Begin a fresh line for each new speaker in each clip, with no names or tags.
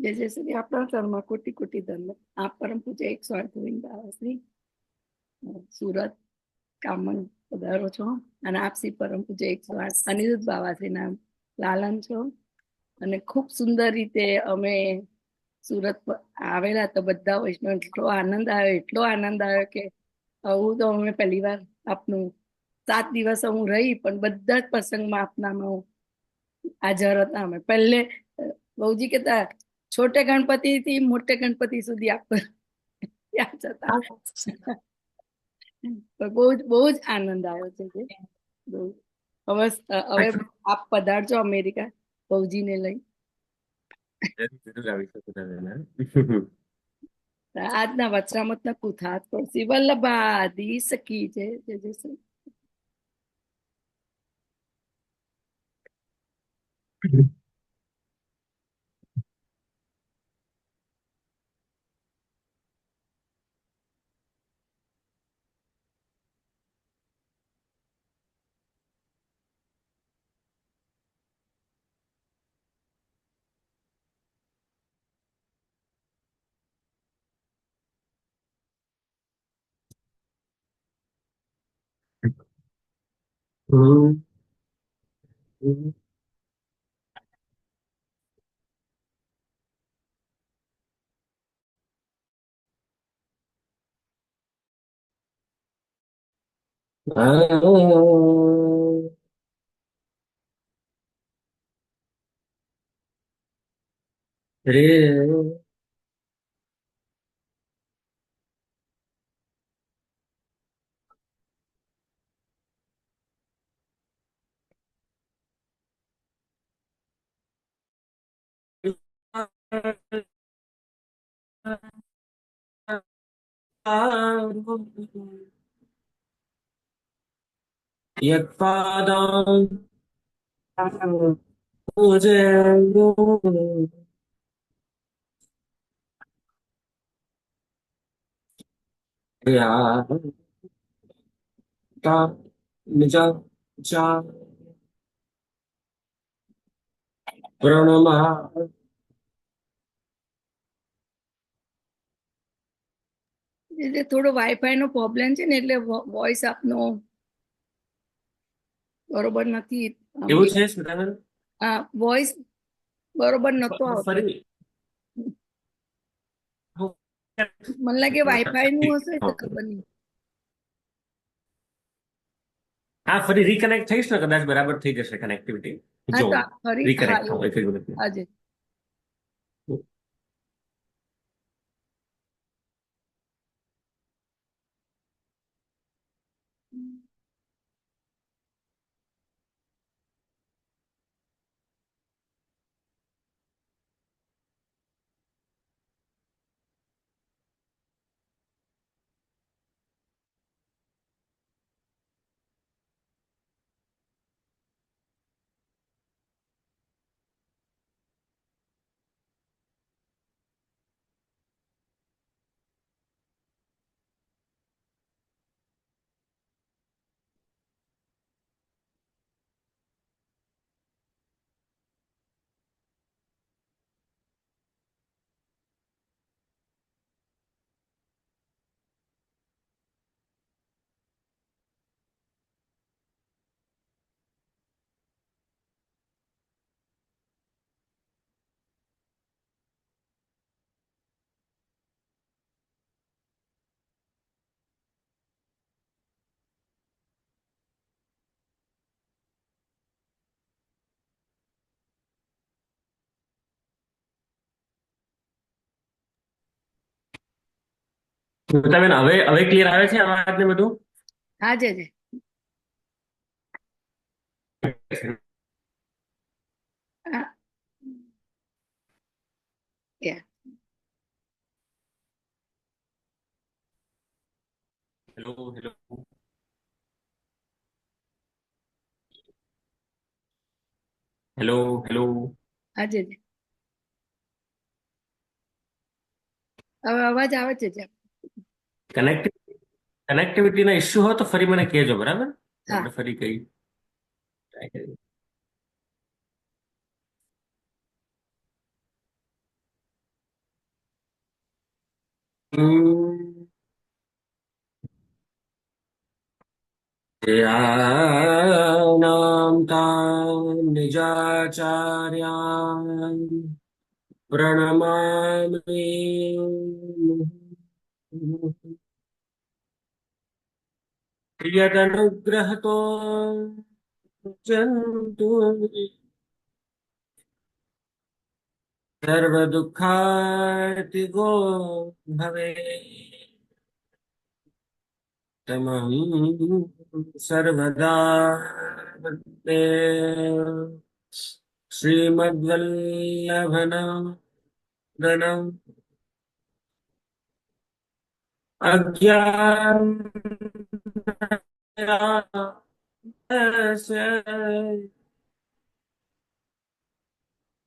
જય જય શ્રી આપણા ચરણમાં કોટી કોટી ધન્ય. આપ પરમ પૂજ્ય 108 ગોવિંદ બાવાશ્રી સુરત કામન પધારો છો અને આપ શ્રી પરમ પૂજ્ય 108 અનિરુદ્ધ બાવાશ્રીના લાલન છો. અને ખૂબ સુંદર રીતે અમે સુરત આવેલા તો બધા વૈષ્ણવ એટલો આનંદ આવ્યો કે હું તો અમે પહેલી વાર આપનું 7 દિવસ હું રહી પણ બધા જ પ્રસંગમાં આપનામાં હું હાજર હતા. અમે પહેલે બહુજી કહેતા છોટે ગણપતિ થી મોટે ગણપતિ સુધી આપ ત્યાં જતા બહુ જ આનંદ આવ્યો છે હવે હવે આપ પધારજો અમેરિકા બહુજીને લઈ. આજના વચરામતના કુથાત પડસી વલ્લભાદી સખી છે જય જય શ્રી.
રે યત્પાદં પૂજેયો યા તા નિજ ચા પ્રણમા
એટલે થોડો વાઈફાઈ નો પ્રોબ્લેમ છે ને એટલે વોઇસ આપનો બરોબર નથી.
એવું છે સ્મિતાબેન?
વોઇસ બરોબર નતો આવતો.
ફરી
મને લાગે વાઈફાઈ નું હશે કે ખબર નહીં.
હા, ફરી રીકનેક્ટ થઈશ ને કદાચ બરાબર થઈ જશે કનેક્ટિવિટી.
હા
જો
તો ફરી હા
રીકનેક્ટ થાવ એક જ મિનિટ.
આજે
સ્મિતાબેન હવે ક્લિયર આવે છે અવાજ ને બધું?
હા જય જય. હા yeah.
Hello hello hello hello.
હા જય જય. હવે અવાજ આવે છે જ્યાં.
કનેક્ટિવિટીના ઇસ્યુ હોય તો ફરી મને કહેજો, બરાબર? તો
હા
આપણે ફરી કઈ ટ્રાય કરીએ. यानां तान् निजाचार्यान् प्रणमामि यदनुग्रहतो जन्तु सर्वदुःखार्तिगो भवेत् तमहं सर्वदा वन्दे श्रीमद्वल्लभनन्दनम् अज्ञानस्य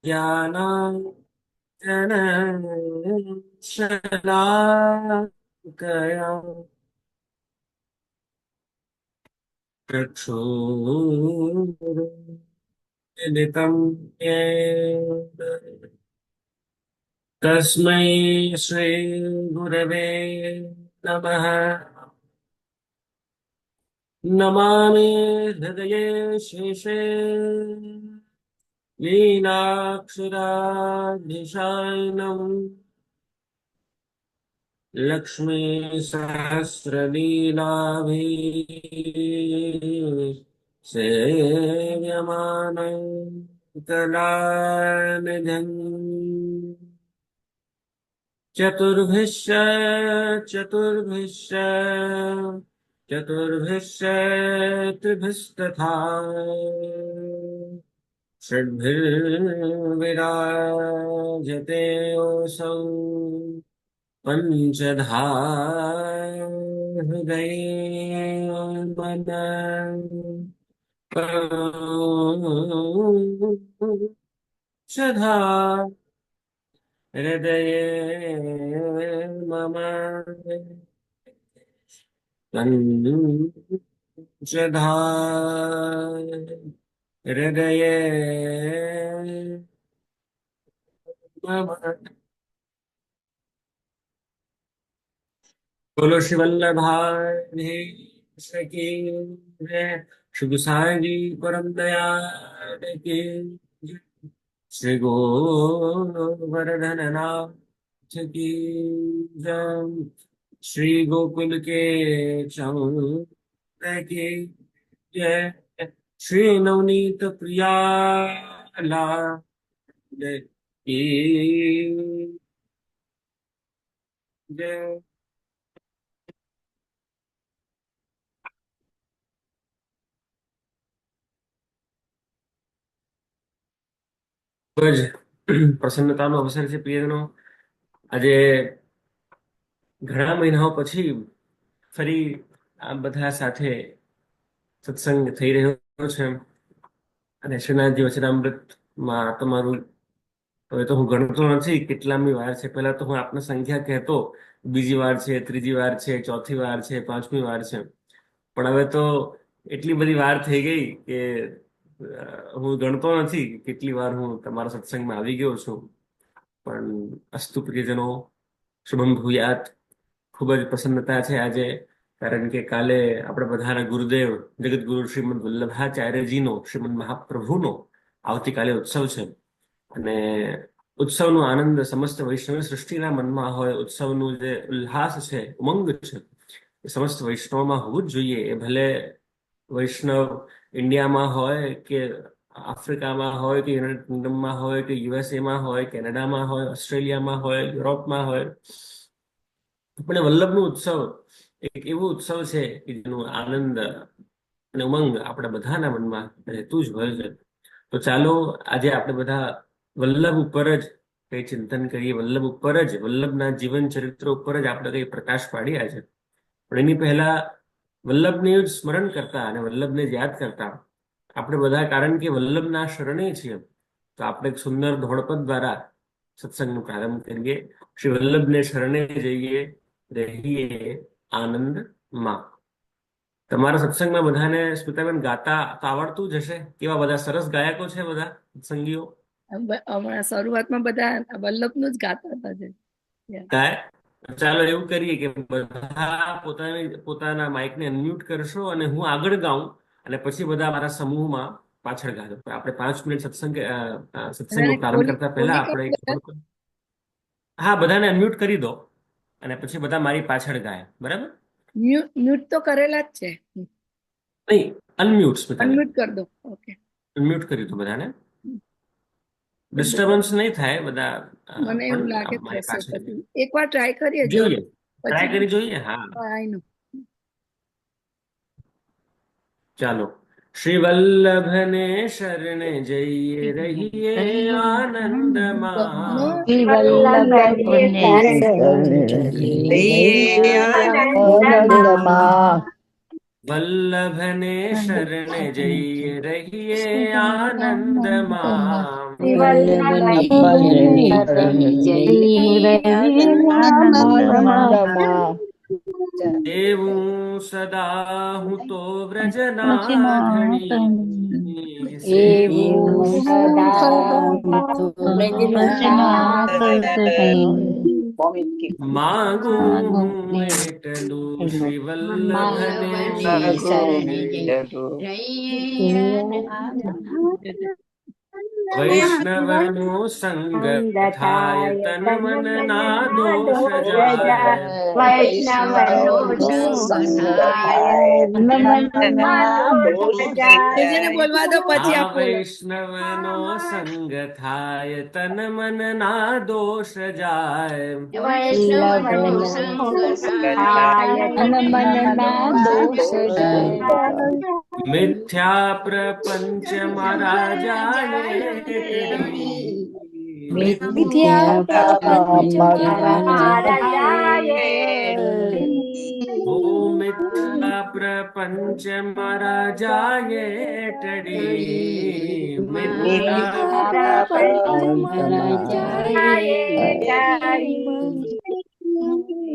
ज्ञानाञ्जनशलाकया चक्षुरुन्मिलितं येन तस्मै श्रीगुरवे नमः। नमामि हृदये शेषे लीलाक्षराधिशायनम् लक्ष्मी सहस्रलीलाभिः सेव्यमानं कलानिधम् चतुर्भिश्च चतुर्भिश्च चतुर्भिश्च त्रिभिस्तथा षड्भिर्विराजते योऽसौ पञ्चधा हृदये मन पञ्चधा हृदये मम पञ्चधा हृदये मम। बोलो श्री वल्लभाई की जय। श्री गुसाई जी परम दयाल की जय। श्री गोवर्धननाथ की जय। श्री गोकुल के चंद्र की जय। श्री नवनीत प्रिया लाल की जय। ખૂબ જ પ્રસન્નતાનો અવસર છે પ્રિયજનો। આજે ઘણા મહિનાઓ પછી ફરી આ બધા સાથે સત્સંગ થઈ રહ્યો છે અને શ્રીનાથજી વચનામૃતમાં તમારું હવે તો હું ગણતો નથી કેટલામી વાર છે। પહેલા તો હું આપને સંખ્યા કહેતો, બીજી વાર છે, ત્રીજી વાર છે, ચોથી વાર છે, પાંચમી વાર છે, પણ હવે તો એટલી બધી વાર થઈ ગઈ કે હું ગણતો નથી કેટલી વાર હું તમારા સત્સંગમાં આવી ગયો છું। પણ અસ્તુ પ્રિયજનો, શુભમ ભૂયાત। ખૂબ જ પ્રસન્નતા છે આજે, કારણ કે કાલે આપણે બધાના ગુરુદેવ જગતગુરુ શ્રીમદ વલ્લભાચાર્યજીનો, શ્રીમદ મહાપ્રભુનો આવતીકાલે ઉત્સવ છે અને ઉત્સવનો આનંદ સમસ્ત વૈષ્ણવ સૃષ્ટિના મનમાં હોય, ઉત્સવનું જે ઉલ્લાસ છે, ઉમંગ છે, એ સમસ્ત વૈષ્ણવમાં હોવું જ જોઈએ। એ ભલે વૈષ્ણવ ઇન્ડિયામાં હોય કે આફ્રિકામાં હોય કે યુનાઇટેડ કિંગડમમાં હોય કે યુએસએમાં હોય, કેનેડામાં હોય, ઓસ્ટ્રેલિયામાં હોય, યુરોપમાં હોય, પણ એ વલ્લભનો ઉત્સવ એક એવો ઉત્સવ છે કે જેનો આનંદ અને ઉમંગ આપણા બધાના મનમાં રહેતું જ હોય છે। તો ચાલો આજે આપણે બધા વલ્લભ ઉપર જ કઈ ચિંતન કરીએ, વલ્લભ ઉપર જ, વલ્લભના જીવન ચરિત્ર ઉપર જ આપણે કઈ પ્રકાશ પાડ્યા છે। પણ એની પહેલા વલ્લભને જ સ્મરણ કરતા અને વલ્લભને જ યાદ કરતા આપણે બધા, કારણ કે વલ્લભના શરણે છીએ, તો આપણે એક સુંદર ધોળપદ દ્વારા સત્સંગનો પ્રારંભ કરીએ। શ્રી વલ્લભને શરણે જઈએ, રહીએ આનંદમાં। તમારા સત્સંગમાં બધાને સ્મિતાબેન ગાતા તો આવડતું જ હશે? કેવા બધા સરસ ગાયકો છે બધા સત્સંગીઓ?
હમણાં શરૂઆતમાં બધા વલ્લભનું જ ગાતા હતા જે.
ગાય ચાલો એવું કરીએ કે બધા પોતાના માઇકને અનમ્યુટ કરશો અને હું આગળ ગાઉં અને પછી બધા મારા સમૂહમાં પાછળ ગાજો. આપણે 5 મિનિટ સત્સંગનો
બધાને
પ્રારંભ
ખોલી
કરતા પહેલા
ખોલી
આપણે
કરું
એક
બધા.
હા, બધાને અનમ્યુટ કરી દો અને પછી બધા મારી પાછળ ગાય, બરાબર?
મ્યુટ તો કરેલા જ છે.
નહીં, અનમ્યુટ સ્મિતાબેન,
અનમ્યુટ કરી દો. ઓકે.
અનમ્યુટ કર્યું હતું બધાને.
તો બધા
ડિસ્ટર્બન્સ નહીં થાય બધા,
મને
પણ
એવું લાગે
મારી
થશે.
પાછળ
પછી એકવાર ટ્રાય કરીએ જો
જોઈએ, ટ્રાય
પછી
કરી જોઈએ. હા,
આઈ નો.
ચાલો. શ્રી વલ્લભને શરણે જઈએ રહીએ આનંદમાં.
શ્રી
જો
વલ્લભને શરણે જઈએ આનંદમાં.
વલ્લભને શરણે જઈએ રહીએ
આનંદમાં
આનંદમાં.
વલ્લભને શરણે જઈએ આનંદમાં.
દેવું સદા હું તો વ્રજના ધણી
એવું
સેવું
સદા તો રચના કરતી
માગું હું એટલું શ્રી વલ્લભને શરણે વૈષ્ણવનો સંગ થાય તન મન ના દોષ જાય.
વૈષ્ણવનો સંગ થાય મનના દોષ
જેને
જાય.
બોલવા દો પછી
આ
આપ બોલો.
વૈષ્ણવનો સંગ થાય તન મન ના દોષ જાય.
વૈષ્ણવનો સંગ થાય મનના દોષ જાય.
મિથ્યા પ્રપંચ મારા જાય ટળી.
મિથ્યા પ્રપંચ
મારા
જાય.
ઓ મિથ્યા પ્રપંચ મારા જાય ટળી.
મિથ્યા
મિથ્યા
પ્રપંચ જાય.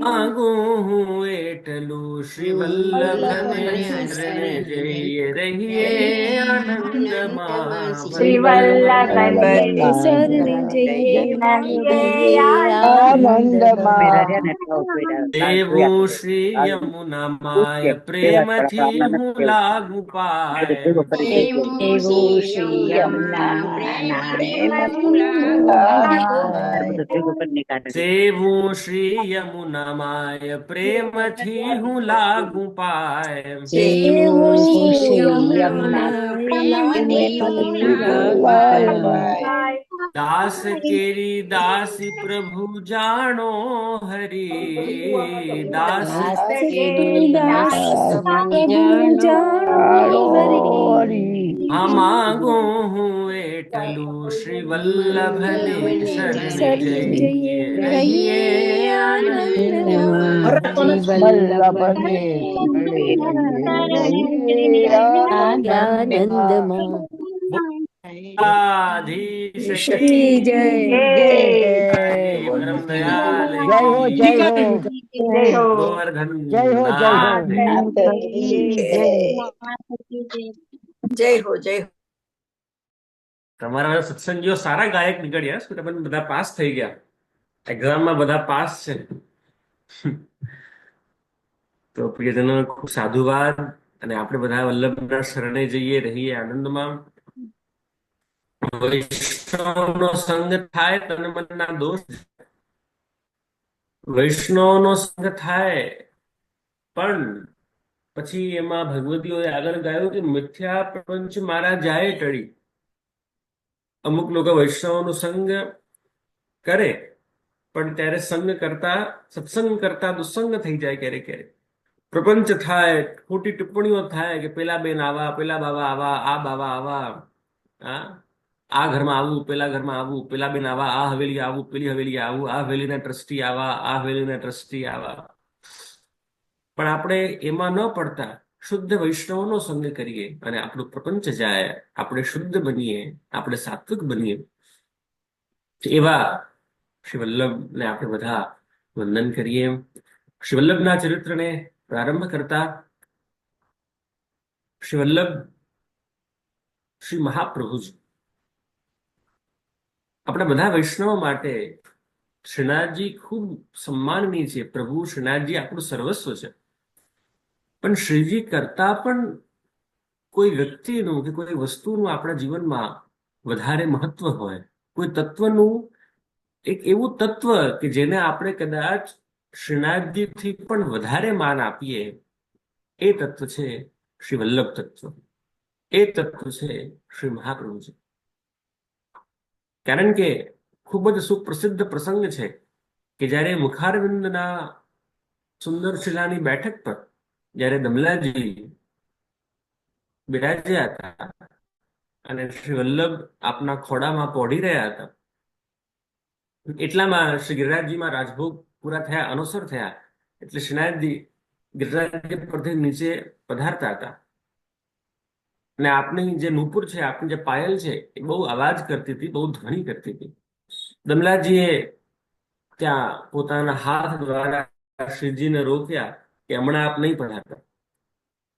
માગું હું એટલું શ્રી વલ્લભને શરણે જઈએ રહીએ આનંદમાં.
શ્રી વલ્લભને શરણે જઈએ
આનંદમાં
દેવું શ્રી યમુના માય પ્રેમથી હું લાગુ પાય.
એવું શ્રી યમુના
સેવું શ્રી યમુના માય પ્રેમથી હું લાગુ પાય.
એવું શ્રી
યમુના
યમુનાય
દાસ કેરી દાસી પ્રભુ જાણો હરી. દાસ
દાસ પ્રભુ જાણો હરી.
હા માગું હું એટલું શ્રી વલ્લભને શરણે જઈએ રહીએ આનંદમાં.
વલ્લભને
આનંદમાં
આધીશ
શ્રી જય
જય જય
રાજીવ ધર્મ દયાલ
જય હો જય હો
ગોવર્ધન
જય હો જય હો
નાથ
જય હો જય હો.
તમારા સત્સંગીઓ સારા ગાયક નીકળ્યા. શું તમે બધા પાસ થઈ ગયા? એક્ઝામમાં બધા પાસ છે. તો પ્રિયજનો ખૂબ સાધુવાદ. અને આપણે બધા વલ્લભના શરણે જઈએ રહીએ આનંદમાં. વૈષ્ણવનો સંગ થાય તન મનના દોષ. વૈષ્ણવનો સંગ થાય પણ પછી એમાં ભગવતીઓએ આગળ ગાયું કે મિથ્યા પ્રપંચ મારા જાય ટળી. અમુક લોકો વૈષ્ણવનો સંગ કરે પણ ત્યારે સત્સંગ કરતા દુસંગ થઈ જાય. ક્યારેક ક્યારેક પ્રપંચ થાય, ખોટી ટિપ્પણીઓ થાય કે પેલા બેન આવા, પેલા બાબા આવા, આ બાબા આવા, આ ઘરમાં આવું, પેલા ઘરમાં આવું, પેલા બેન આવા, આ હવેલી આવું, પેલી હવેલી આવું, આ હવેલીના ટ્રસ્ટી આવા, આ હવેલીના ટ્રસ્ટી આવા. પણ આપણે એમાં ન પડતા શુદ્ધ વૈષ્ણવનો સંગ કરીએ અને આપણું પ્રપંચ જાય, આપણે શુદ્ધ બનીએ, આપણે સાત્વિક બનીએ. એવા શ્રી વલ્લભને આપણે બધા વંદન કરીએ. શ્રી વલ્લભના ચરિત્રને પ્રારંભ કરતા શ્રી વલ્લભ શ્રી મહાપ્રભુજી આપણા બધા વૈષ્ણવ માટે શ્રીનાથજી ખૂબ સન્માનનીય છે. પ્રભુ શ્રીનાથજી આપણું સર્વસ્વ છે. પણ શ્રીજી કરતા પણ કોઈ વ્યક્તિનું કે કોઈ વસ્તુનું આપણા જીવનમાં વધારે મહત્વ હોય, કોઈ તત્વનું એક એવું તત્વ કે જેને આપણે કદાચ શ્રીનાથજીથી પણ વધારે માન આપીએ, એ તત્વ છે શ્રી વલ્લભ તત્વ. એ તત્વ છે શ્રી મહાપ્રભુજી. કારણ કે ખૂબ જ સુપ્રસિદ્ધ પ્રસંગ છે કે જ્યારે મુખારવિંદના સુંદર શિલાની બેઠક પર જ્યારે દમલાજી બિરાજ્યા હતા અને શ્રી વલ્લભ આપના ખોડામાં પોઢી રહ્યા હતા, એટલામાં શ્રી ગિરિરાજજીમાં રાજભોગ પૂરા થયા, અનુસર થયા, એટલે શ્રીનાથજી ગિરિરાજજી પરથી નીચે પધારતા હતા અને આપની જે નૂપુર છે, આપની જે પાયલ છે, એ બહુ અવાજ કરતી હતી, બહુ ધ્વનિ કરતી હતી. દમલાજીએ ત્યાં પોતાના હાથ દ્વારા શ્રીજીને रोक्या कि हमारा आप नहीं पढ़ाता.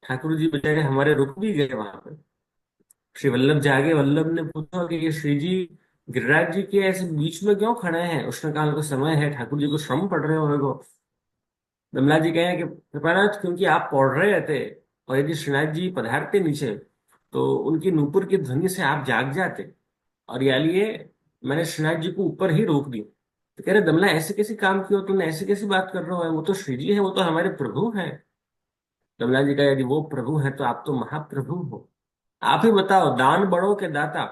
ठाकुर जी बेचारे हमारे रुक भी गए वहां पर. श्री वल्लभ जागे, वल्लभ ने पूछा कि ये श्री जी गिरिराज जी के ऐसे बीच में क्यों खड़े हैं? उष्णकाल का समय है, ठाकुर जी को श्रम पड़ रहे होगा. दमला जी कहे कि कृपानाथ, क्योंकि आप पढ़ रहे थे और यदि श्रीनाथ जी पधारते नीचे तो उनकी नूपुर की ध्वनि से आप जाग जाते, और या लिए मैंने श्रीनाथ जी को ऊपर ही रोक दी. तो कह रहे दमला, ऐसे कैसे काम किया तुमने, ऐसे कैसी बात कर रहे हो? वो तो श्री जी है, वो तो हमारे प्रभु हैं. दमला जी कहा, यदि वो प्रभु है तो आप तो महाप्रभु हो. आप ही बताओ, दान बड़ो के दाता?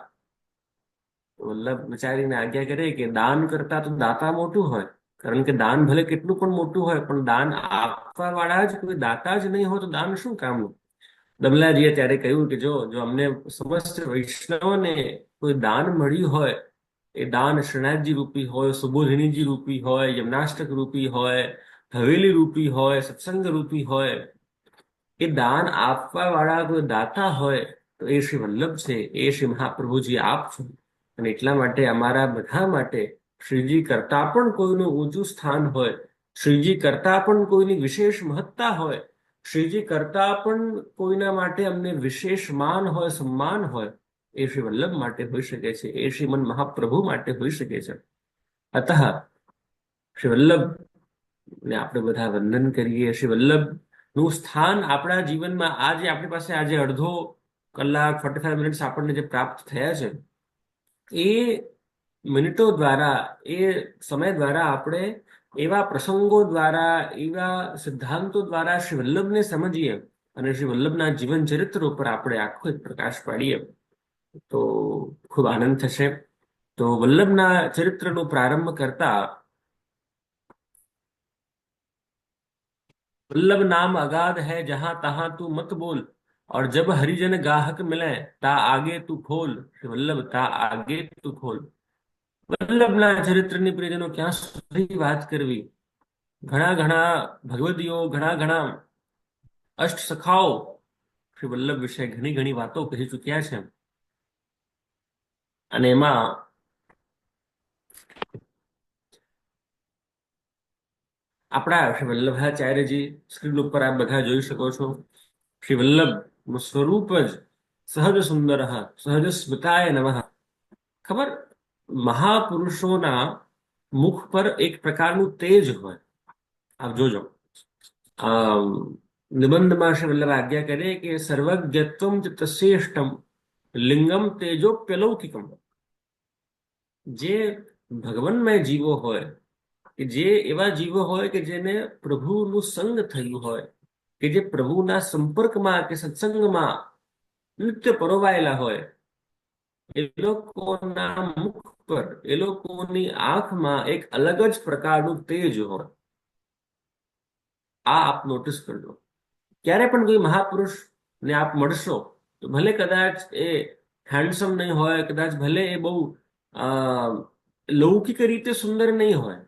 તો વલ્લભ બિચારીને આજ્ઞા કરે કે દાન કરતા તો દાતા મોટું હોય, કારણ કે દાન ભલે કેટલું પણ મોટું હોય, પણ દાન આપવા વાળા જ કોઈ દાતા જ નહીં હોય તો દાન શું કામનું. દમલાજીએ ત્યારે કહ્યું કે જો અમને સમસ્ત વૈષ્ણવને કોઈ દાન મળ્યું હોય, એ દાન શ્રીનાથજી રૂપી હોય, સુબોધિનીજી રૂપી હોય, યમનાષ્ટક રૂપી હોય, હવેલી રૂપી હોય, સત્સંગ રૂપી હોય, એ દાન આપવા વાળા કોઈ દાતા હોય તો એ શ્રી વલ્લભ છે, એ શ્રી મહાપ્રભુજી આપ છો. અને એટલા માટે અમારા બધા માટે શ્રીજી કરતા પણ કોઈનું ઊંચું સ્થાન હોય, શ્રીજી કરતા પણ કોઈની વિશેષ મહત્તા હોય, શ્રીજી કરતા પણ કોઈના માટે અમને વિશેષ માન હોય, સન્માન હોય, એ શ્રી વલ્લભ માટે હોઈ શકે છે, એ શ્રીમન મહાપ્રભુ માટે હોઈ શકે છે. અતઃ શ્રી વલ્લભ ને આપણે બધા વંદન કરીએ. શ્રી વલ્લભ નું સ્થાન આપણા જીવનમાં આજે આપણી પાસે આજે અડધો કલાક 45 મિનિટ્સ આપણને જે પ્રાપ્ત થયા છે, એ મિનિટો દ્વારા, એ સમય દ્વારા આપણે એવા પ્રસંગો દ્વારા, એવા સિદ્ધાંતો દ્વારા શ્રી વલ્લભને સમજીએ અને શ્રી વલ્લભના જીવન ચરિત્ર ઉપર આપણે આખો એક પ્રકાશ પાડીએ તો ખૂબ આનંદ થશે. તો વલ્લભના ચરિત્રનો પ્રારંભ કરતા वल्लभ नाम अगाध है जहां तहां तू मत बोल, और जब हरिजन गाहक मिले ता आगे तू खोल. वल्लभ ता आगे तू खोल. વલ્લભના ચરિત્રની પ્રિયજનો ક્યાં સુધી વાત કરવી. ઘણા ઘણા ભગવદીઓ, ઘણા ઘણા અષ્ટ સખાઓ શ્રી વલ્લભ વિશે ઘણી ઘણી વાતો કહી ચૂક્યા છે. અને એમાં આપણા શ્રી વલ્લભાચાર્યજી સ્ક્રીન ઉપર આપ બધા જોઈ શકો છો. શ્રી વલ્લભનું સ્વરૂપ જ સહજ સુંદર, સહજ સ્મિતાય નમઃ. ખબર, મહાપુરુષોના મુખ પર એક પ્રકારનું તેજ હોય. આપ જોજો, નિબંધમાં શ્રી વલ્લભ આજ્ઞા કરે કે સર્વજ્ઞત્વમ ચ તસ્યેષ્ટમ લિંગમ તેજોપ્યલૌકિકમ. જે ભગવાનમય જીવો હોય, કે જે એવા જીવો હોય કે જેને પ્રભુનું સંગ થયું હોય, કે જે પ્રભુના સંપર્કમાં કે સત્સંગમાં નિત્ય પરોવાયેલા હોય, એ લોકોના મુખ પર, એ લોકોની આંખમાં એક અલગ જ પ્રકારનું તેજ હોય. આ આપ નોટિસ કરજો. ક્યારે પણ કોઈ મહાપુરુષને આપ મળશો તો ભલે કદાચ એ હેન્ડસમ નહીં હોય, કદાચ ભલે એ બહુ લૌકિક રીતે સુંદર નહીં હોય,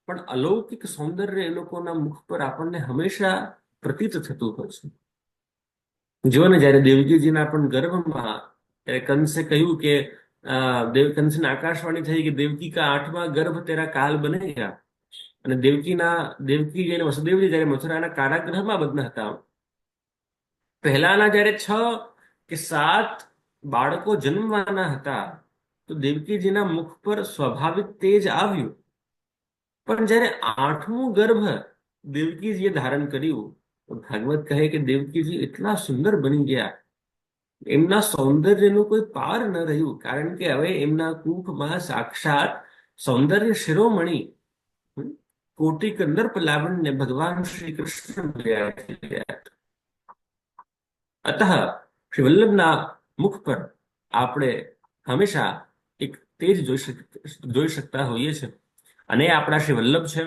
પણ અલૌકિક સૌંદર્ય એ લોકોના મુખ પર આપણને હંમેશા પ્રતીત થતું હોય છે. જો ને જયારે દેવકીજીના પણ ગર્ભમાં કંસે કહ્યું કે કંસને આકાશવાણી થઈ કે દેવકી કા 8વાં ગર્ભ તેરા કાલ બનેગા. અને દેવકી અને વસુદેવજી જયારે મથુરાના કારાગૃહમાં બંધ હતા, પહેલાના જયારે 6 કે 7 બાળકો જન્મવાના હતા, તો દેવકીજીના મુખ પર સ્વાભાવિક તેજ આવ્યું. પણ જ્યારે 8મું ગર્ભ દેવકીજીએ ધારણ કર્યું તો ભાગવત કહે કે દેવકીજી એટલા સુંદર બની ગયા, એમના સૌંદર્યનું કોઈ પાર ન રહ્યું, કારણ કે હવે એમના કુખમાં સાક્ષાત સૌંદર્ય શિરોમણી કોટિ કંદર્પ લાવણ્ય ભગવાન શ્રી કૃષ્ણ વિરાજી રહ્યા. અતઃ શ્રી વલ્લભના મુખ પર આપણે હંમેશા એક તેજ જોઈ શકતા હોઈએ છીએ, અને એ આપણા શ્રી વલ્લભ છે.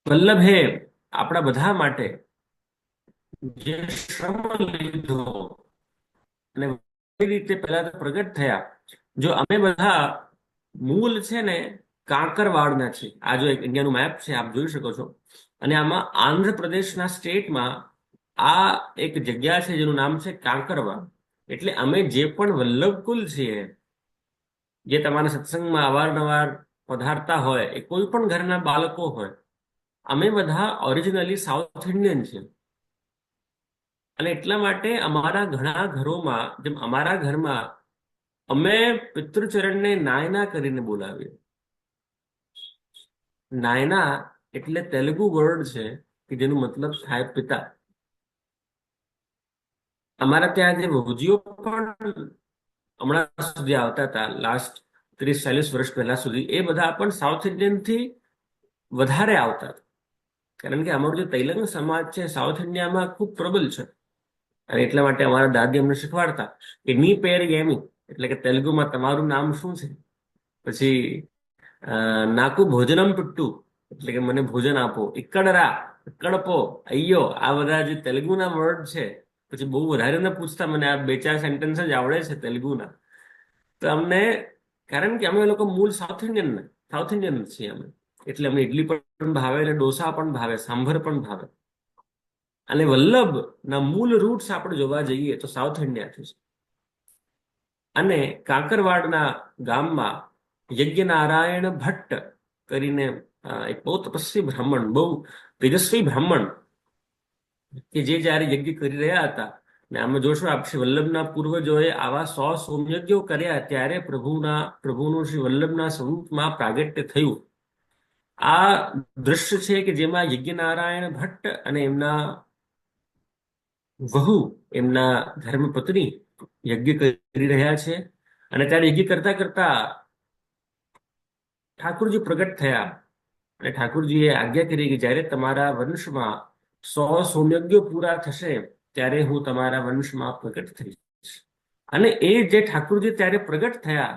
વલ્લભે આપણા બધા માટે જે શ્રમ લીધો અને એ રીતે પહેલા તો પ્રગટ થયા. જો અમે બધા મૂળ છે ને કાંકરવાડના છે. આ જો એક ઇન્ડિયાનું મેપ છે, આપ જોઈ શકો છો, અને આમાં આંધ્રપ્રદેશના સ્ટેટમાં આ એક જગ્યા છે જેનું નામ છે કાંકરવાડ. એટલે અમે જે પણ વલ્લભકુલ છીએ, જે તમારા સત્સંગમાં અવારનવાર પધારતા હોય, એ કોઈ પણ ઘરના બાળકો હોય, અમે બધા ઓરિજિનલી સાઉથ ઇન્ડિયન છીએ. અને એટલા માટે અમારા ઘણા ઘરોમાં, જેમ અમારા ઘરમાં અમે પિતૃચરણને નાયના કરીને બોલાવીએ. નાયના એટલે તેલુગુ વર્ડ છે કે જેનું મતલબ થાય પિતા. અમારા ત્યાં જે વહુજીઓ પણ હમણાં સુધી આવતા હતા, લાસ્ટ 30-40 વર્ષ પહેલા સુધી, એ બધા પણ સાઉથ ઇન્ડિયન થી વધારે આવતા હતા. કારણ કે અમારો જે તેલંગ સમાજ છે સાઉથ ઇન્ડિયામાં ખૂબ પ્રબલ છે. અને એટલા માટે અમારા દાદી અમને શીખવાડતા કે ની પેર ગેમી, એટલે કે તેલુગુમાં તમારું નામ શું છે. પછી નાકુ ભોજનમ પિટ્ટુ, એટલે કે મને ભોજન આપો. ઇક્કડરા, ઇક્કડપો, અయ్యో, આ બધા જે તેલુગુના વર્ડ છે. પછી બહુ વધારે ન પૂછતા, મને આ 2-4 સેન્ટેન્સ જ આવડે છે તેલુગુના. તો અમને, કારણ કે અમે લોકો મૂળ સાઉથ ઇન્ડિયન છીએ અમે, એટલે અમને ઇડલી પણ ભાવે, અને ડોસા પણ ભાવે, સાંભર પણ ભાવે. અને વલ્લભના મૂળ રૂટ્સ આપણે જોવા જઈએ તો સાઉથ ઇન્ડિયાથી છે. અને કાંકરવાડના ગામમાં યજ્ઞનારાયણ ભટ્ટ કરીને એક બહુ તપસ્વી બ્રાહ્મણ, બહુ તેજસ્વી બ્રાહ્મણ, કે જે જયારે યજ્ઞ કરી રહ્યા હતા, ને આમાં જોશો આપ, શ્રી વલ્લભના પૂર્વજોએ આવા 100 સોમયજ્ઞો કર્યા, ત્યારે પ્રભુનું શ્રી વલ્લભના સ્વરૂપમાં પ્રાગટ્ય થયું. આ દ્રશ્ય છે કે જેમાં યજ્ઞનારાયણ ભટ્ટ અને એમના વહુ, એમના ધર્મપત્ની યજ્ઞ કરી રહ્યા છે. અને ત્યારે યજ્ઞ કરતા કરતા ઠાકુરજી પ્રગટ થયા, અને ઠાકુરજીએ આજ્ઞા કરી કે જ્યારે તમારા વંશમાં 100 સોમયજ્ઞો પૂરા થશે, ત્યારે હું તમારા વંશમાં પ્રગટ થઈશ. અને એ જે ઠાકુરજી ત્યારે પ્રગટ થયા,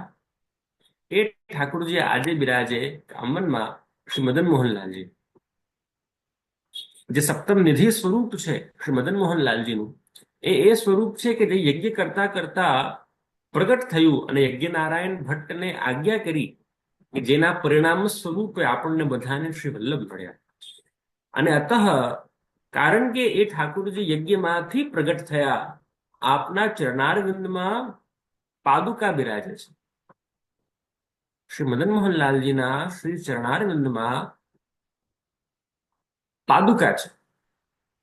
એ ઠાકુરજી આજે બિરાજે કામનમાં શ્રી મદન મોહનલાલજી. જે સપ્તમ નિધિ સ્વરૂપ છે શ્રી મદન મોહનલાલજીનું, એ સ્વરૂપ છે કે જે યજ્ઞ કરતા કરતા પ્રગટ થયું, અને યજ્ઞનારાયણ ભટ્ટને આજ્ઞા કરી કે જેના પરિણામ સ્વરૂપે આપણને બધાને શ્રી વલ્લભ મળ્યા. અને અતઃ, કારણ કે એ ઠાકુરજી યજ્ઞમાંથી પ્રગટ થયા, આપના ચરણારવિંદમાં પાદુકા બિરાજે છે. શ્રી મદન મોહનલાલજીના શ્રી ચરણારવિંદમાં પાદુકા છે.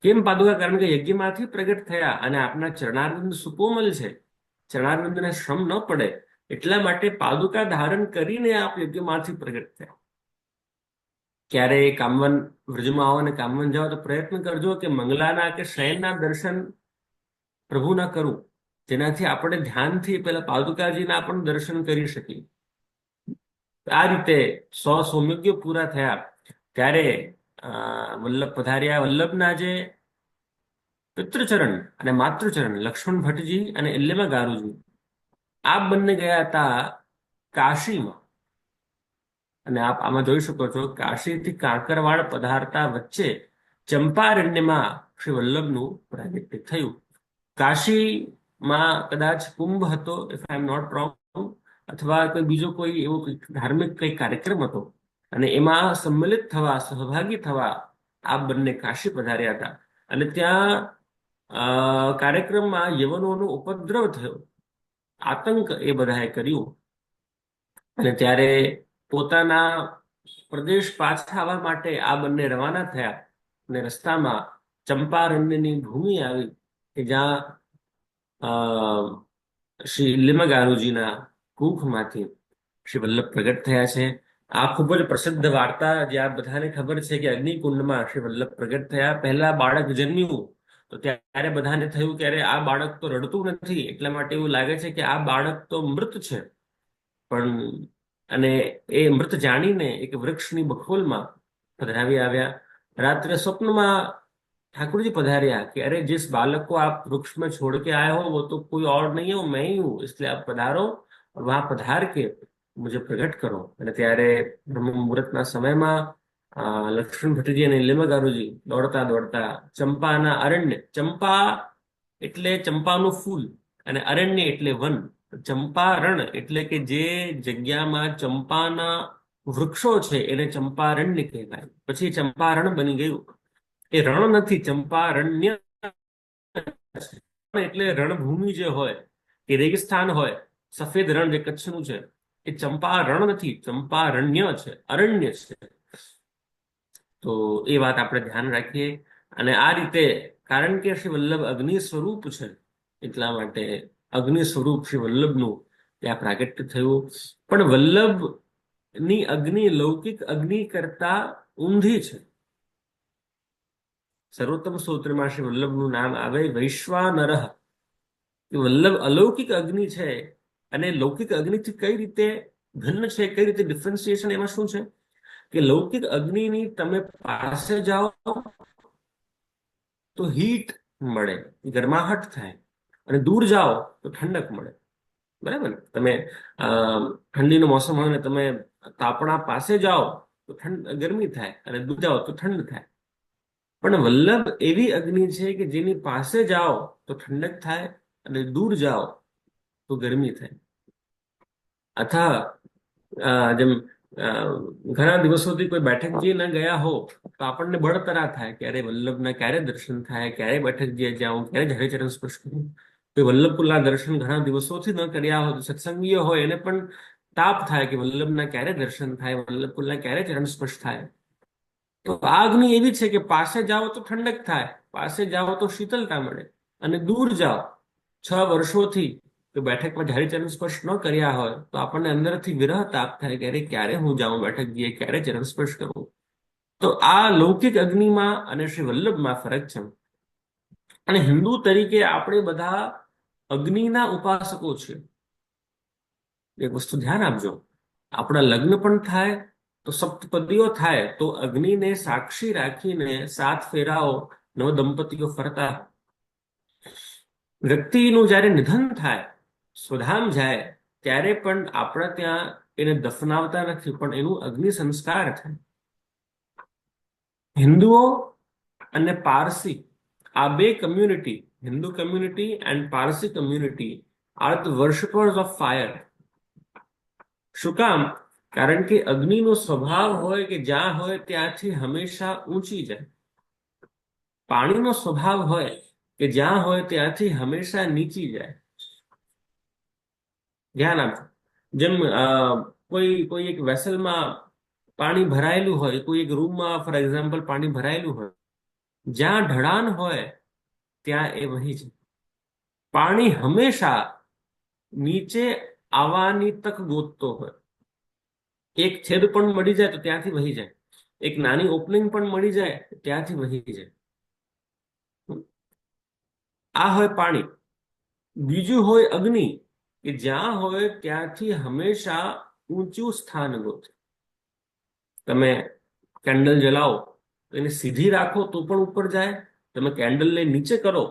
કેમ પાદુકા? કારણ કે યજ્ઞમાંથી પ્રગટ થયા, અને આપના ચરણારવિંદ સુકોમલ છે, ચરણારવિંદને શ્રમ ન પડે, એટલા માટે પાદુકા ધારણ કરીને આપ યજ્ઞમાંથી પ્રગટ થયા. ક્યારે કામવન વ્રજમાં આવો અને કામવન જાઓ તો પ્રયત્ન કરજો કે મંગલાના કે શયનના દર્શન પ્રભુના કરું, જેનાથી આપણે ધ્યાનથી પેલા પાદુકાજીના પણ દર્શન કરી શકીએ. આ રીતે 100 સોમયજ્ઞો પૂરા થયા ત્યારે વલ્લભ પધાર્યા. વલ્લભના જે પિતૃચરણ અને માતૃચરણ લક્ષ્મણ ભટ્ટજી અને એલ્લેમા ગારુજી, આ બંને ગયા હતા કાશીમાં. અને આપ આમાં જોઈ શકો છો, કાશીથી કાંકરવાડ પધારતા વચ્ચે ચંપારણ્યમાં શ્રી વલ્લભનું પ્રાગટ્ય થયું. કાશીમાં કદાચ કુંભ હતો, if I am not wrong, અથવા કોઈ બીજો કોઈ એવો ધાર્મિક કઈ કાર્યક્રમ હતો, અને એમાં સંમિલિત થવા, સહભાગી થવા આ બંને કાશી પધાર્યા હતા. અને ત્યાં કાર્યક્રમમાં યવનોનો ઉપદ્રવ થયો, આતંક એ બધાએ કર્યું. અને ત્યારે પોતાના પ્રદેશ પાછા આવવા માટે આ બંને રવાના થયા. અને રસ્તામાં ચંપારણ્યની ભૂમિ આવી કે જ્યાં શ્રી લીમગારુજીના કુખમાંથી શ્રી વલ્લભ પ્રગટ થયા છે. આ ખૂબ જ પ્રસિદ્ધ વાર્તા જે આ બધાને ખબર છે કે અગ્નિકુંડમાં શ્રી વલ્લભ પ્રગટ થયા. પહેલા બાળક જન્મ્યું તો ત્યારે બધાને થયું કે અરે આ બાળક તો રડતું નથી, એટલા માટે એવું લાગે છે કે આ બાળક તો મૃત છે. પણ અને એ મૃત જાણીને એક વૃક્ષની બખોલમાં પધરાવી આવ્યા. रात्रि स्वप्न में ठाकुर जी पधारिया कि अरे जिस बालक को आप वृक्ष में छोड़ के आए हो वो तो कोई और नहीं है, वो मैं ही हूं, इसलिए आप पधारो और वहां पधार के मुझे प्रकट करो. અને ત્યારે બ્રહ્મ મુહૂર્તના સમયમાં લક્ષ્મણ ભટ્ટજી અને લીમગારુજી દોડતા દોડતા ચંપાના અરણ્ય, ચંપા એટલે ચંપાનું ફૂલ અને અરણ્ય એટલે વન, ચંપારણ એટલે કે જે જગ્યામાં ચંપાના વૃક્ષો છે એને ચંપારણ્ય કહેવાય. પછી ચંપારણ બની ગયું. એ રણ નથી, ચંપારણ્ય છે. એટલે રણભૂમિ જે હોય કે રેગિસ્તાન હોય, સફેદ રણ જે કચ્છનું છે, એ ચંપારણ નથી, ચંપારણ્ય છે, અરણ્ય છે. તો એ વાત આપણે ધ્યાન રાખીએ. અને આ રીતે કારણ કે શ્રી વલ્લભ અગ્નિ સ્વરૂપ છે એટલા માટે અગ્નિ સ્વરૂપ શ્રી વલ્લભનું ત્યાં પ્રાગટ્ય થયું. પણ વલ્લભ ની અગ્નિ લૌકિક અગ્નિ કરતા ઊંધી છે. સર્વોત્તમ સ્તોત્રમાં શ્રી વલ્લભનું નામ આવે વૈશ્વાનરઃ. વલ્લભ અલૌકિક અગ્નિ છે અને લૌકિક અગ્નિથી કઈ રીતે ભિન્ન છે, કઈ રીતે ડિફરન્સિએશન એમાં શું છે કે લૌકિક અગ્નિની તમે પાસે જાઓ તો હીટ મળે, ગરમાહટ થાય, અને દૂર જાઓ તો ઠંડક મળે. બરાબર ને? તમે ઠંડીનો મોસમ હોય ને તમે તાપણા પાસે જાઓ તો ગરમી થાય અને દૂર જાઓ તો ઠંડ થાય. પણ વલ્લભ એવી અગ્નિ છે કે જેની પાસે જાઓ તો ઠંડક થાય અને દૂર જાઓ તો ગરમી થાય. અથવા જેમ ઘણા દિવસોથી કોઈ બેઠકજી ન ગયા હો તો આપણને બળતરા થાય કે અરે વલ્લભના ક્યારે દર્શન થાય, ક્યારે બેઠકજીએ જાઉં, ક્યારે હરિચરણ સ્પર્શ કરું. કોઈ વલ્લભકુલના દર્શન ઘણા દિવસોથી ન કર્યા હોય, સત્સંગીઓ હોય એને પણ તાપ થાય કે વલ્લભના ક્યારે દર્શન થાય, વલ્લભકુલના ક્યારે ચરણ સ્પર્શ થાય. તો આ અગ્નિ એવી છે કે પાસે જાઓ તો ઠંડક થાય, પાસે જાઓ તો શીતલતા મળે, અને દૂર જાઓ 6 વર્ષોથી તો બેઠકમાં હરિચરણ સ્પર્શ ન કર્યા હોય તો આપણને અંદરથી વિરહ તાપ થાય કે અરે ક્યારે હું જાઉં બેઠકજીએ, ક્યારે ચરણ સ્પર્શ કરું. તો આ લૌકિક અગ્નિમાં અને શ્રી વલ્લભમાં ફરક છે. અને હિન્દુ તરીકે આપણે બધા અગ્નિના ઉપાસકો છીએ. એક વસ્તુ ધ્યાન આપજો, આપણા લગ્ન પણ થાય તો સપ્તપદીઓ થાય તો અગ્નિને સાક્ષી રાખીને 7 ફેરાઓ નવ દંપતીઓ ફરતા. વ્યક્તિનું જ્યારે નિધન થાય, સ્વધામ જાય, ત્યારે પણ આપણે ત્યાં એને દફનાવતા નથી, પણ એનું અગ્નિ સંસ્કાર થાય. હિન્દુઓ અને પારસી આ બે community, Hindu community and Parsi community are the worshippers of fire. શું કામ? કારણ કે અગ્નિનો સ્વભાવ હોય કે જ્યાં હોય ત્યાંથી હંમેશા ઊંચી જાય. પાણીનો સ્વભાવ હોય કે જ્યાં હોય ત્યાંથી હંમેશા નીચી જાય. ધ્યાન આપજો. જેમ કોઈ એક વેસલમાં પાણી ભરાયેલું હોય, કોઈ એક રૂમમાં ફોર એક્ઝામ્પલ પાણી ભરાયેલું હોય, જ્યાં ઢળાન હોય ત્યાં એ વહી જાય. પાણી હંમેશા નીચે આવવાની તક ગોતતો હોય. એક છેદ પણ મળી જાય તો ત્યાંથી વહી જાય, એક નાની ઓપનિંગ પણ મળી જાય ત્યાંથી વહી જાય. આ હોય પાણી. બીજું હોય અગ્નિ કે જ્યાં હોય ત્યાંથી હંમેશા ઊંચું સ્થાન ગોતે. તમે કેન્ડલ જલાવો તો એને સીધી રાખો તો પણ ઉપર જાય, તમે કેન્ડલને નીચે કરો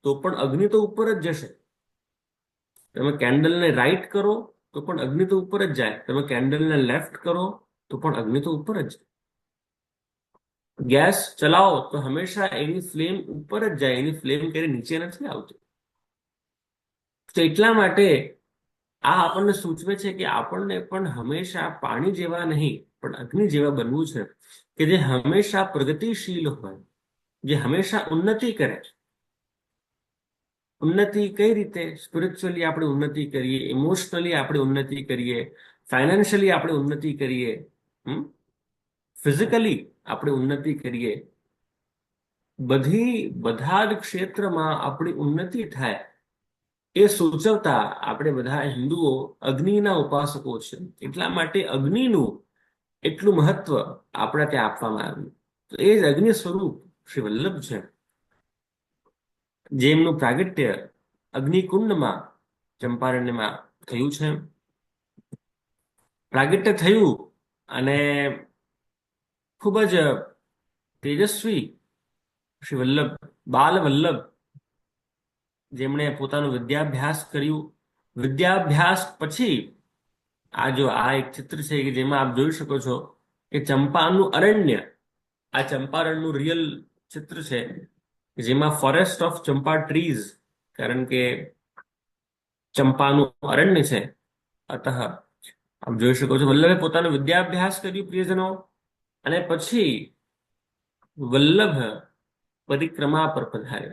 તો પણ અગ્નિ તો ઉપર જ જશે. તમે કેન્ડલને રાઈટ કરો તો પણ અગ્નિ તો ઉપર જ જાય, તમે કેન્ડલને લેફ્ટ કરો તો પણ અગ્નિ તો ઉપર જ જાય. ગેસ ચલાવો તો હંમેશા એની ફ્લેમ ઉપર જ જાય, એની ફ્લેમ ક્યારે નીચે નથી આવતી. તો એટલા માટે આ આપણને સૂચવે છે કે આપણને પણ હંમેશા પાણી જેવા નહીં પણ અગ્નિ જેવા બનવું છે, કે જે હંમેશા પ્રગતિશીલ હોય, જે હંમેશા ઉન્નતિ કરે. ઉન્નતિ કઈ રીતે? સ્પિરિચ્યુઅલી આપણે ઉન્નતિ કરીએ, ઇમોશનલી આપણે ઉન્નતિ કરીએ, ફાઇનાન્શિયલી આપણે ઉન્નતિ કરીએ, ફિઝિકલી આપણે ઉન્નતિ કરીએ. બધા જ ક્ષેત્રમાં આપણી ઉન્નતિ થાય એ સૂચવતા આપણે બધા હિન્દુઓ અગ્નિના ઉપાસકો છે, એટલા માટે અગ્નિનું એટલું મહત્વ આપણે ત્યાં આપવામાં આવ્યું. તો એ જ અગ્નિ સ્વરૂપ શ્રી વલ્લભ છે, જેમનું પ્રાગટ્ય અગ્નિકુંડમાં ચંપારણ્યમાં થયું છે. પ્રાગટ્ય થયું અને ખૂબ જ તેજસ્વી શ્રી વલ્લભ, બાલ વલ્લભ, જેમણે પોતાનો વિદ્યાભ્યાસ કર્યું. વિદ્યાભ્યાસ પછી આ એક ચિત્ર છે કે જેમાં આપ જોઈ શકો છો કે ચંપાનું અરણ્ય, આ ચંપારણનું રિયલ ચિત્ર છે, જેમાં ફોરેસ્ટ ઓફ ચંપા ટ્રીઝ, કારણ કે ચંપાનું અરણ્ય છે. અતઃ આપ જોઈ શકો છો વલ્લભે પોતાનો વિદ્યાભ્યાસ કર્યું પ્રિયજનો, અને પછી वल्लभ परिक्रमा पर पधारे।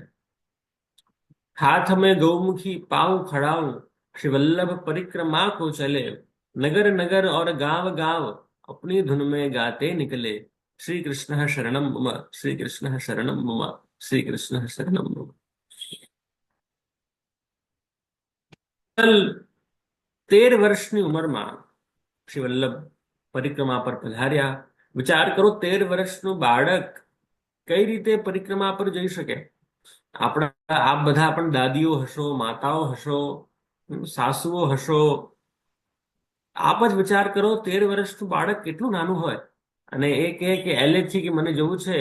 हाथ में गौमुखी पांव खड़ाऊं, श्री वल्लभ परिक्रमा को चले। नगर नगर और गांव गांव अपनी धुन में गाते निकले। श्री कृष्ण शरणम मम, श्री कृष्ण शरणम मम, श्री कृष्ण शरणम मम। 13 વર્ષની ઉંમરમાં શ્રી વલ્લભ પરિક્રમા પર પધાર્યા। વિચાર કરો, 13 વર્ષનું બાળક કઈ રીતે પરિક્રમા પર જઈ શકે? આપણા આપ બધા પણ દાદીઓ હશો, માતાઓ હશો, સાસુઓ હશો, આપ જ વિચાર કરો 13 વર્ષનું બાળક કેટલું નાનું હોય અને એ કહે કે LA થી કે મને જવું છે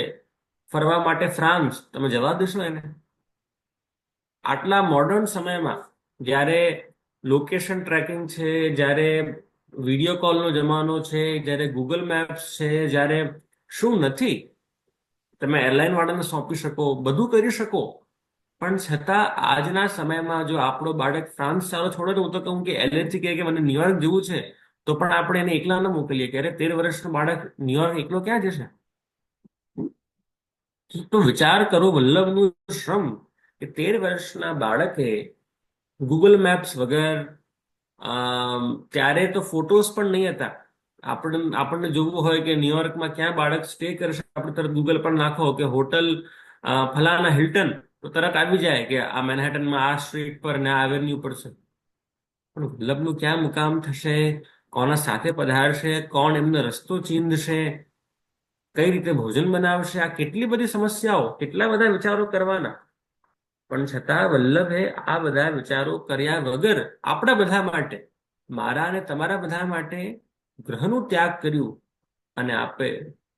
ફરવા માટે ફ્રાન્સ, તમે જવા દેશો એને? આટલા મોડર્ન સમયમાં જ્યારે લોકેશન ટ્રેકિંગ છે, જ્યારે વિડીયો કોલનો જમાનો છે, જ્યારે ગૂગલ મેપ્સ છે, જ્યારે શું નથી, તમે એરલાઇન વાળાને સોંપી શકો, બધું કરી શકો, પણ છતાં આજના સમયમાં જો આપણો બાળક ફ્રાન્સ ચાલો છોડે, હું તો કહું કે LA થી કહે કે મને ન્યુયોર્ક જવું છે, તો પણ આપણે એને એકલા ન મોકલીએ કે અરે 13 વર્ષનું બાળક ન્યુયોર્ક એકલો ક્યાં જશે? તો વિચાર કરો વલ્લભનું શ્રમ કે 13 વર્ષના બાળકે ગૂગલ મેપ્સ વગર, ત્યારે તો ફોટોસ પણ નહીં હતા, આપણને જોવું હોય કે ન્યુયોર્કમાં ક્યાં બાળક સ્ટે કરશે, આપણે તરત ગૂગલ પર નાખો કે હોટલ ફલાના હિલ્ટન, તો તરત આવી જાય કે આ મેનહેટનમાં આ સ્ટ્રીટ પર ને આ એવેન્યુ પર છે. પણ વલ્લભનું ક્યાં મુકામ થશે, કોના સાથે પધારશે, કોણ એમનો રસ્તો ચીંધશે, કઈ રીતે ભોજન બનાવશે, આ કેટલી બધી સમસ્યાઓ, કેટલા બધા વિચારો કરવાના. પણ છતાં વલ્લભે આ બધા વિચારો કર્યા વગર આપણા બધા માટે, મારા અને તમારા બધા માટે ગ્રહનું ત્યાગ કર્યું અને આપે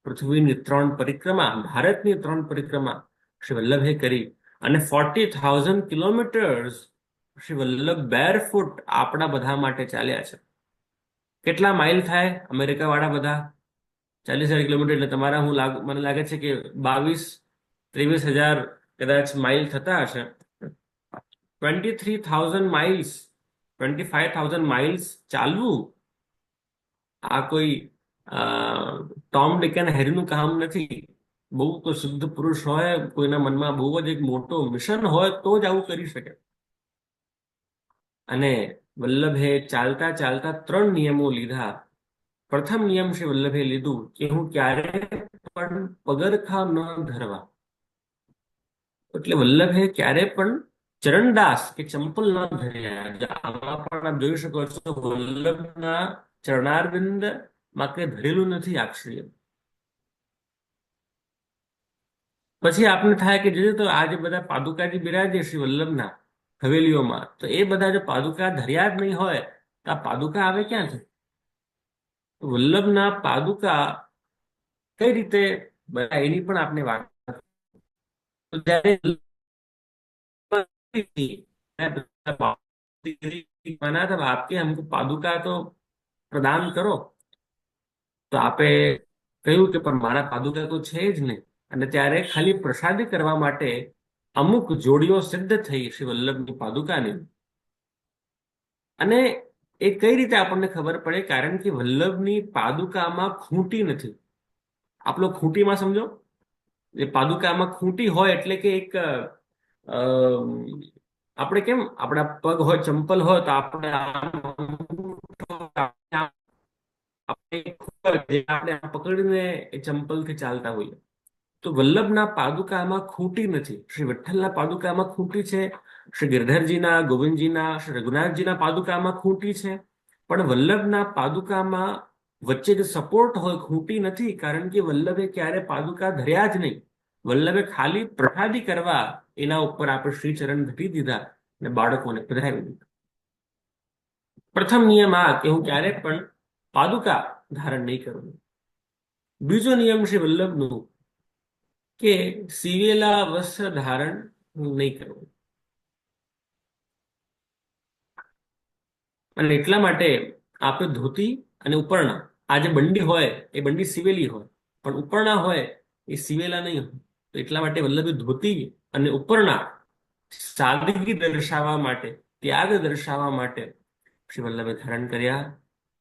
પૃથ્વીની 3 પરિક્રમા, ભારતની 3 પરિક્રમા શ્રી વલ્લભે કરી અને 40,000 કિલોમીટર્સ શ્રી વલ્લભ બેરફૂટ આપણા બધા માટે ચાલ્યા છે. કેટલા માઇલ થાય અમેરિકા વાળા બધા? 40,000 કિલોમીટર એટલે તમારા મને લાગે છે કે 22-23,000 કદાચ માઇલ થતા હશે. 23,000 માઇલ્સ, 25,000 માઇલ્સ ચાલવું, આ કોઈ ટોમ ડિક એન્ડ હેરીનું કામ નથી. બહુ તો શુદ્ધ પુરુષ હોય, કોઈના મનમાં બહુ જ એક મોટો મિશન હોય તો જ આવું કરી શકે. અને વલ્લભે ચાલતા ચાલતા 3 નિયમો લીધા. પ્રથમ નિયમ શ્રી વલ્લભે લીધું કે હું ક્યારે પણ પગરખા ન ધરવા. એટલે વલ્લભે ક્યારે પણ ચરણદાસ કે ચંપલ ન ધર્યા. આમાં પણ આપ જોઈ શકો છો વલ્લભના ચરણારવિંદ માં કઈ ધરેલું નથી આક્ષરીય. પછી આપને થાય કે જોઈએ તો આજે બધા પાદુકાજી બિરાજે શ્રી વલ્લભના હવેલીઓમાં, તો એ બધા જો પાદુકા ધર્યા જ નહીં હોય તો આ પાદુકા આવે ક્યાંથી? વલ્લભના પાદુકા કઈ રીતે બન્યા એની પણ આપને વાત. તો જ્યારે मना था आपके हमको पादुका तो प्रदान करो, તો આપે કહ્યું કે પણ મારા પાદુકા તો છે જ નહીં. અને ત્યારે ખાલી પ્રસાદી કરવા માટે અમુક જોડીઓ સિદ્ધ થઈ શ્રી વલ્લભની પાદુકાની. અને એ કઈ રીતે આપણને ખબર પડે? કારણ કે વલ્લભની પાદુકામાં ખૂંટી નથી. આપ લોકો ખૂંટીમાં સમજો, એ પાદુકામાં ખૂંટી હોય એટલે કે એક આપણે કેમ આપણા પગ હોય, ચંપલ હોય તો આપણે પકડીને એ ચંપલથી ચાલતા હોઈએ. તો વલ્લભના પાદુકામાં ખૂંટી નથી. શ્રી વિઠ્ઠલના પાદુકામાં ખૂંટી છે, શ્રી ગિરધરજીના, ગોવિંદજીના, શ્રી રઘુનાથજીના પાદુકામાં ખૂંટી છે, પણ વલ્લભના પાદુકામાં વચ્ચે જે સપોર્ટ હોય ખૂંટી નથી, કારણ કે વલ્લભે ક્યારે પાદુકા ધર્યા જ નહીં. વલ્લભે ખાલી પ્રસાદી કરવા એના ઉપર આપણે શ્રીચરણ ધરી દીધા અને બાળકોને પધરાવી દીધા. પ્રથમ નિયમ આ કે હું ક્યારે પણ પાદુકા ધારણ નહીં કરું. બીજો નિયમ છે વલ્લભનું કે સીવેલા વસ્ત્ર ધારણ નહીં કરવું. અને એટલા માટે આપણે ધોતી અને ઉપરણા, આ જે બંડી હોય એ બંડી સીવેલી હોય, પણ ઉપરણા હોય એ સીવેલા નહીં હોય. તો એટલા માટે વલ્લભે ધોતી અને ઉપરણા સાદગી દર્શાવવા માટે, ત્યાગ દર્શાવવા માટે શ્રી વલ્લભે ધારણ કર્યા.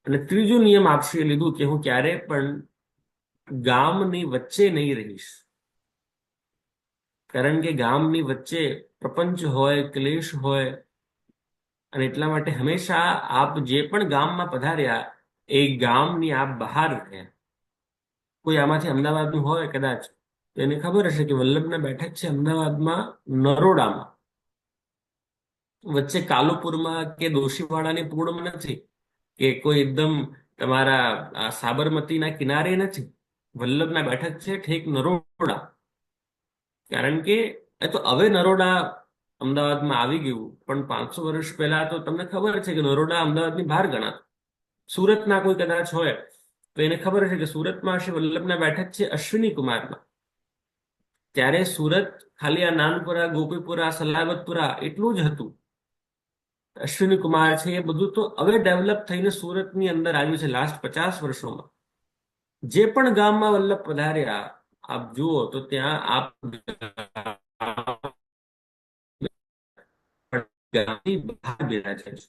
અને ત્રીજો નિયમ આપશ્રીએ લીધું કે હું ક્યારે પણ ગામની વચ્ચે નહીં રહીશ, કારણ કે ગામની વચ્ચે પ્રપંચ હોય, ક્લેશ હોય, અને એટલા માટે હંમેશા આપ જે પણ ગામમાં પધાર્યા એ ગામની આપ બહાર રહ્યા. કોઈ આમાંથી અમદાવાદનું હોય કદાચ તો એને ખબર હશે કે વલ્લભના બેઠક છે અમદાવાદમાં નરોડામાં, વચ્ચે કાલુપુરમાં કે દોશીવાડાની પૂર્ણમાં નથી, કે કોઈ એકદમ તમારા સાબરમતીના કિનારે નથી. વલ્લભના બેઠક છે ઠેક નરોડા. કારણ કે એ તો હવે નરોડા અમદાવાદમાં આવી ગયું, પણ 500 વર્ષ પહેલા તો તમને ખબર છે કે નરોડા અમદાવાદની બહાર ગણાતું. સુરતના કોઈ કદાચ હોય તો એને ખબર છે કે સુરતમાં શ્રી વલ્લભના બેઠક છે અશ્વિની કુમારમાં. ત્યારે સુરત ખાલી આ નાનપુરા, ગોપીપુરા, સલાબતપુરા એટલું જ હતું. અશ્વિની કુમાર છે એ બધું તો હવે ડેવલપ થઈને સુરતની અંદર આવ્યું છે લાસ્ટ 50 વર્ષોમાં. જે પણ ગામમાં વલ્લભ પધાર્યા આપ જુઓ તો ત્યાં આપ ગામની બહાર બિરાજે છે.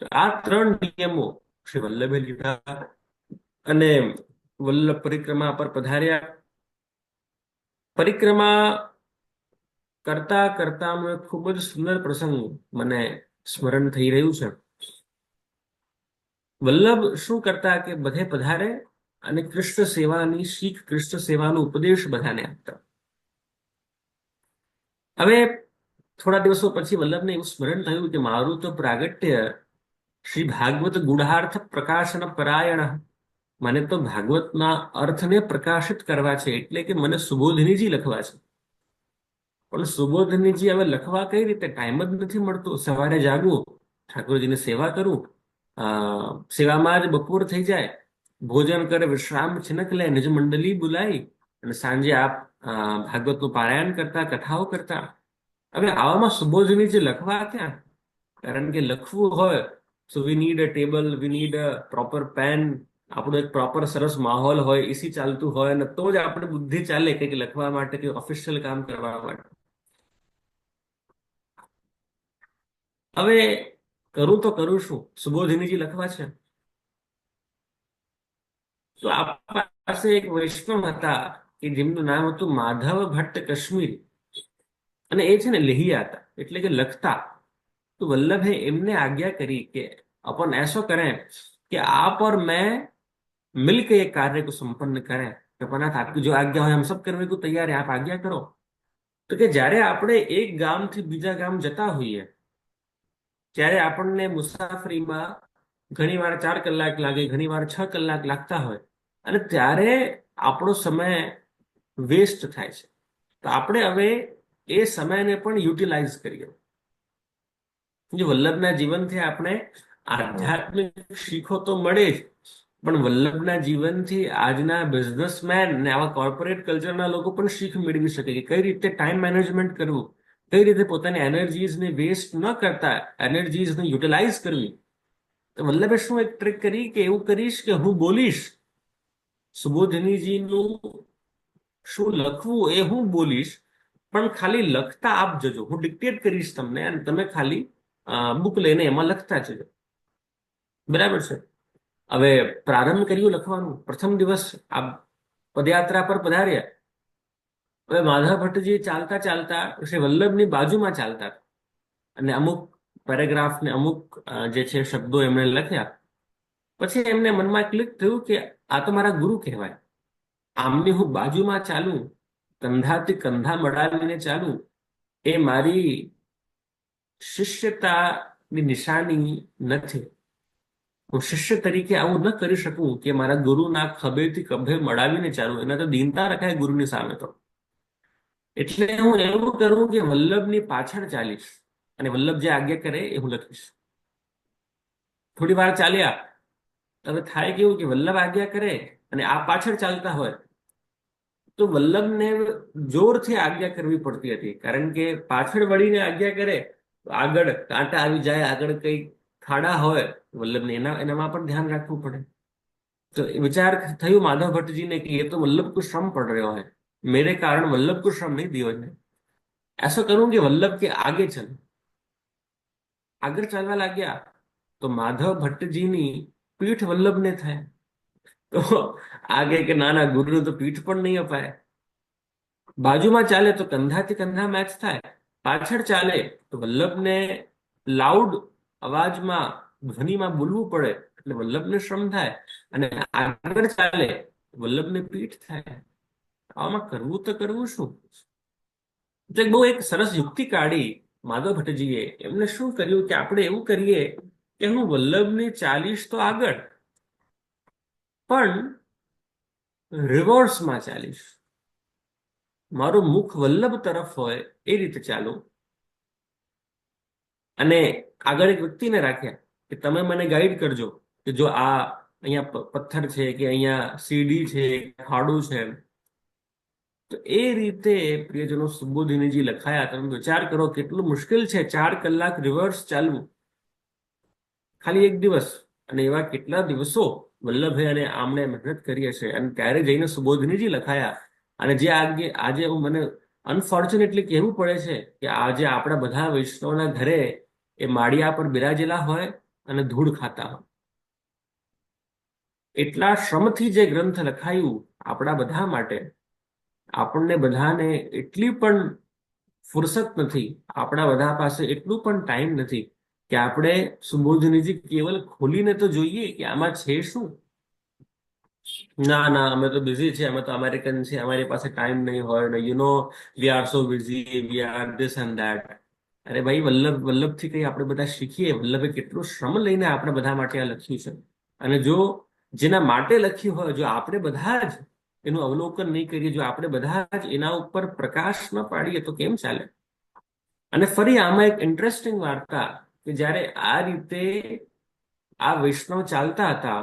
તો આ 3 નિયમો શ્રી વલ્લભે લીધા અને વલ્લભ પરિક્રમા પર પધાર્યા. પરિક્રમા કરતા કરતાનો એક ખૂબ જ સુંદર પ્રસંગ મને સ્મરણ થઈ રહ્યું છે. વલ્લભ શું કરતા કે બધે પધારે અને કૃષ્ણ સેવાની શીખ, કૃષ્ણ સેવાનો ઉપદેશ બધાને આપતા. હવે થોડા દિવસો પછી વલ્લભને એવું સ્મરણ થયું કે મારું તો પ્રાગટ્ય શ્રી ભાગવત ગુઢાર્થ પ્રકાશન પરાયણ, મને તો ભાગવતના અર્થને પ્રકાશિત કરવા છે, એટલે કે મને સુબોધિનીજી લખવા છે. પણ સુબોધિનીજી હવે લખવા કઈ રીતે? ટાઈમ જ નથી મળતો. સવારે જાગવું, ઠાકોરજીની સેવા કરું, સેવામાં જ બપોર થઈ જાય, ભોજન કરે, વિશ્રામ છિનક લે, નિજ મંડળી બોલાવી અને સાંજે આપ ભાગવતનું પારાયણ કરતા, કથાઓ કરતા. હવે આવામાં સુબોધિનીજી લખવા ક્યાં? કારણ કે લખવું હોય so we need a table, we need a proper pen, આપણું એક પ્રોપર સરસ માહોલ હોય, એસી ચાલતું હોય, અને તો જ આપણે બુદ્ધિ ચાલે કંઈક લખવા માટે, કે ઓફિશિયલ કામ કરવા માટે. હવે કરું તો કરું શું? સુબોધિનીજી લખવા છે. તો આપણા પાસે એક વૈષ્ણવ હતા કે જેમનું નામ હતું માધવ ભટ્ટ કશ્મીરી, અને એ છે ને લેહિયા હતા, એટલે કે લખતા. तो वल्लभ है इनने आज्ञा करी कि अपन ऐसा करें कि आप और मैं मिलकर ये कार्य को संपन्न करें. कृपनाथ, आपकी जो आज्ञा हो हम सब करने को तैयार है, आप आज्ञा करो. તો કે જ્યારે આપણે એક ગામથી બીજા ગામ જતા હોઈએ ત્યારે આપણને મુસાફરીમાં ઘણીવાર 4 કલાક લાગે, ઘણીવાર 6 કલાક લાગતા હોય, અને ત્યારે આપણો સમય વેસ્ટ થાય છે. તો આપણે હવે એ સમયને પણ યુટિલાઇઝ કરીએ. જે વલ્લભના જીવનથી આપણે આધ્યાત્મિક શીખો તો મળે જ, પણ વલ્લભના જીવનથી આજના બિઝનેસમેન ને આવા કોર્પોરેટ કલ્ચરના લોકો પણ શીખ મેળવી શકે કે કઈ રીતે ટાઈમ મેનેજમેન્ટ કરવું, કઈ રીતે પોતાની એનર્જીઝને વેસ્ટ ન કરતા એનર્જીઝને યુટિલાઇઝ કરવી. તો વલ્લભે શું એક ટ્રીક કરી કે એવું કરીશ કે હું બોલીશ, સુબોધિનીજીનું શું લખવું એ હું બોલીશ, પણ ખાલી લખતા આપ જજો. હું ડિક્ટેટ કરીશ તમને અને તમે ખાલી બુક લઈને એમાં લખતા જજો. બરાબર છે? હવે પ્રારંભ કર્યું લખવાનું. પ્રથમ દિવસ આ પદયાત્રા પર પધાર્યા. હવે માધવ ભટ્ટજી ચાલતા ચાલતા શ્રી વલ્લભની બાજુમાં ચાલતા અને અમુક પેરેગ્રાફ ને અમુક જે છે શબ્દો એમણે લખ્યા. પછી એમને મનમાં ક્લિક થયું કે આ તો મારા ગુરુ કહેવાય, આમની હું બાજુમાં ચાલું કંધાથી કંધા મળાવીને ચાલવું એ મારી શિષ્યતાની નિશાની નથી. હું શિષ્ય તરીકે આવું ન કરી શકું કે મારા ગુરુના ખભેથી ખભે મળાવીને ચાલવું. એના તો દીનતા રખાય ગુરુની સામે તો. એટલે હું એવું કરું કે વલ્લભની પાછળ ચાલીશ અને વલ્લભ જે આજ્ઞા કરે એ હું લખીશ. થોડી વાર ચાલ્યા હવે થાય કેવું કે વલ્લભ આજ્ઞા કરે અને આ પાછળ ચાલતા હોય તો વલ્લભને જોરથી આજ્ઞા કરવી પડતી હતી, કારણ કે પાછળ વળીને આજ્ઞા કરે તો આગળ કાંટા આવી જાય, આગળ કઈ ખાડા હોય વલ્લભને એનામાં પણ ધ્યાન રાખવું પડે. तो विचार थयो माधव भट्ट जी ने कि ये तो वल्लभ को श्रम पड़ रहा है, मेरे कारण वल्लभ को श्रम नहीं दियो है. ऐसा करूं कि वल्लभ के आगे चल. आगे चलवा लग गया तो माधव भट्ट जी नी पीठ वल्लभ ने थाय. तो आगे के नाना गुरु तो पीठ पर नहीं अपाय. बाजू में चाले तो कंधा थी कंधा मैच थाय, पाछड़ चाले तो वल्लभ ने लाउड अवाज में ध्वनि में बोलवू पड़े એટલે વલ્લભને શ્રમ થાય અને આગળ ચાલે વલ્લભને પીઠ થાય. આમાં કરવું તો કરવું શું? તો બહુ એક સરસ યુક્તિ કાઢી માધવ ભટ્ટજીએ. એમને શું કર્યું કે આપણે એવું કરીએ કે હું વલ્લભને ચાલીશ તો આગળ, પણ રિવર્સમાં ચાલીશ. મારું મુખ વલ્લભ તરફ હોય એ રીતે ચાલું. અને આગળ એક વ્યક્તિને રાખ્યા કે તમે મને ગાઈડ કરજો કે જો આ અહીંયા પથ્થર છે કે અહીંયા સીડી છે, ખાડું છે. તો એ રીતે પ્રિયજનો સુબોધિનીજી લખાયા. તમે વિચાર કરો કેટલું મુશ્કેલ છે 4 કલાક રિવર્સ ચાલવું, ખાલી એક દિવસ. અને એવા કેટલા દિવસો વલ્લભે અને આમણે મહેનત કરી હશે. અને ત્યારે જઈને સુબોધિનીજી લખાયા. અને જે આજે મને અનફોર્ચ્યુનેટલી કહેવું પડે છે કે આજે આપણા બધા વૈષ્ણવના ઘરે એ માળિયા પર બિરાજેલા હોય અને ધૂળ ખાતા હોય. એટલા શ્રમથી જે ગ્રંથ લખાયું આપણા બધા માટે, આપણને બધાને એટલી પણ ફુરસત નથી, આપણા બધા પાસે એટલું પણ ટાઈમ નથી કે આપણે સુબોધિનીજી કેવલ ખોલીને તો જોઈએ કે આમાં છે શું. ના ના અમે તો બિઝી છે, અમે તો અમેરિકન છે, અમારી પાસે ટાઈમ નહીં હોય ને, you know we are so busy, we are this and that. અરે ભાઈ, વલ્લભથી કઈ આપણે બધા શીખીએ. વલ્લભે કેટલું શ્રમ લઈને આપણે બધા માટે આ લખ્યું છે. અને જો જેના માટે લખ્યું હોય, જો આપણે બધા જ એનું અવલોકન નહીં કરીએ, જો આપણે બધા જ એના ઉપર પ્રકાશ ન પાડીએ તો કેમ ચાલે? અને ફરી આમાં એક ઇન્ટરેસ્ટિંગ વાર્તા કે જ્યારે આ રીતે આ વૈષ્ણવ ચાલતા હતા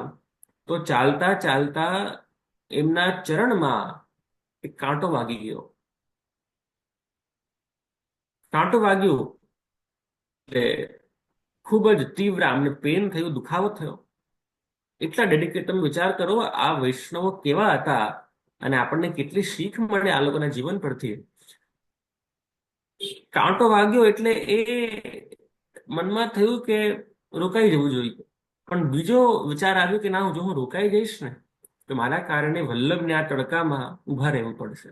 તો ચાલતા ચાલતા એમના ચરણમાં એક કાંટો વાગી ગયો. કાંટો વાગ્યો એટલે ખૂબ જ તીવ્ર આમને પેન થયું, દુખાવો થયો. એટલા ડેડિકેટ. તમે વિચાર કરો આ વૈષ્ણવો કેવા હતા અને આપણને કેટલી શીખ મળે આ લોકોના જીવન પરથી. કાંટો વાગ્યો એટલે એ મનમાં થયું કે રોકાઈ જવું જોઈએ. પણ બીજો વિચાર આવ્યો કે ના, જો હું રોકાઈ જઈશ ને તો મારા કારણે વલ્લભને આ તડકામાં ઉભા રહેવું પડશે.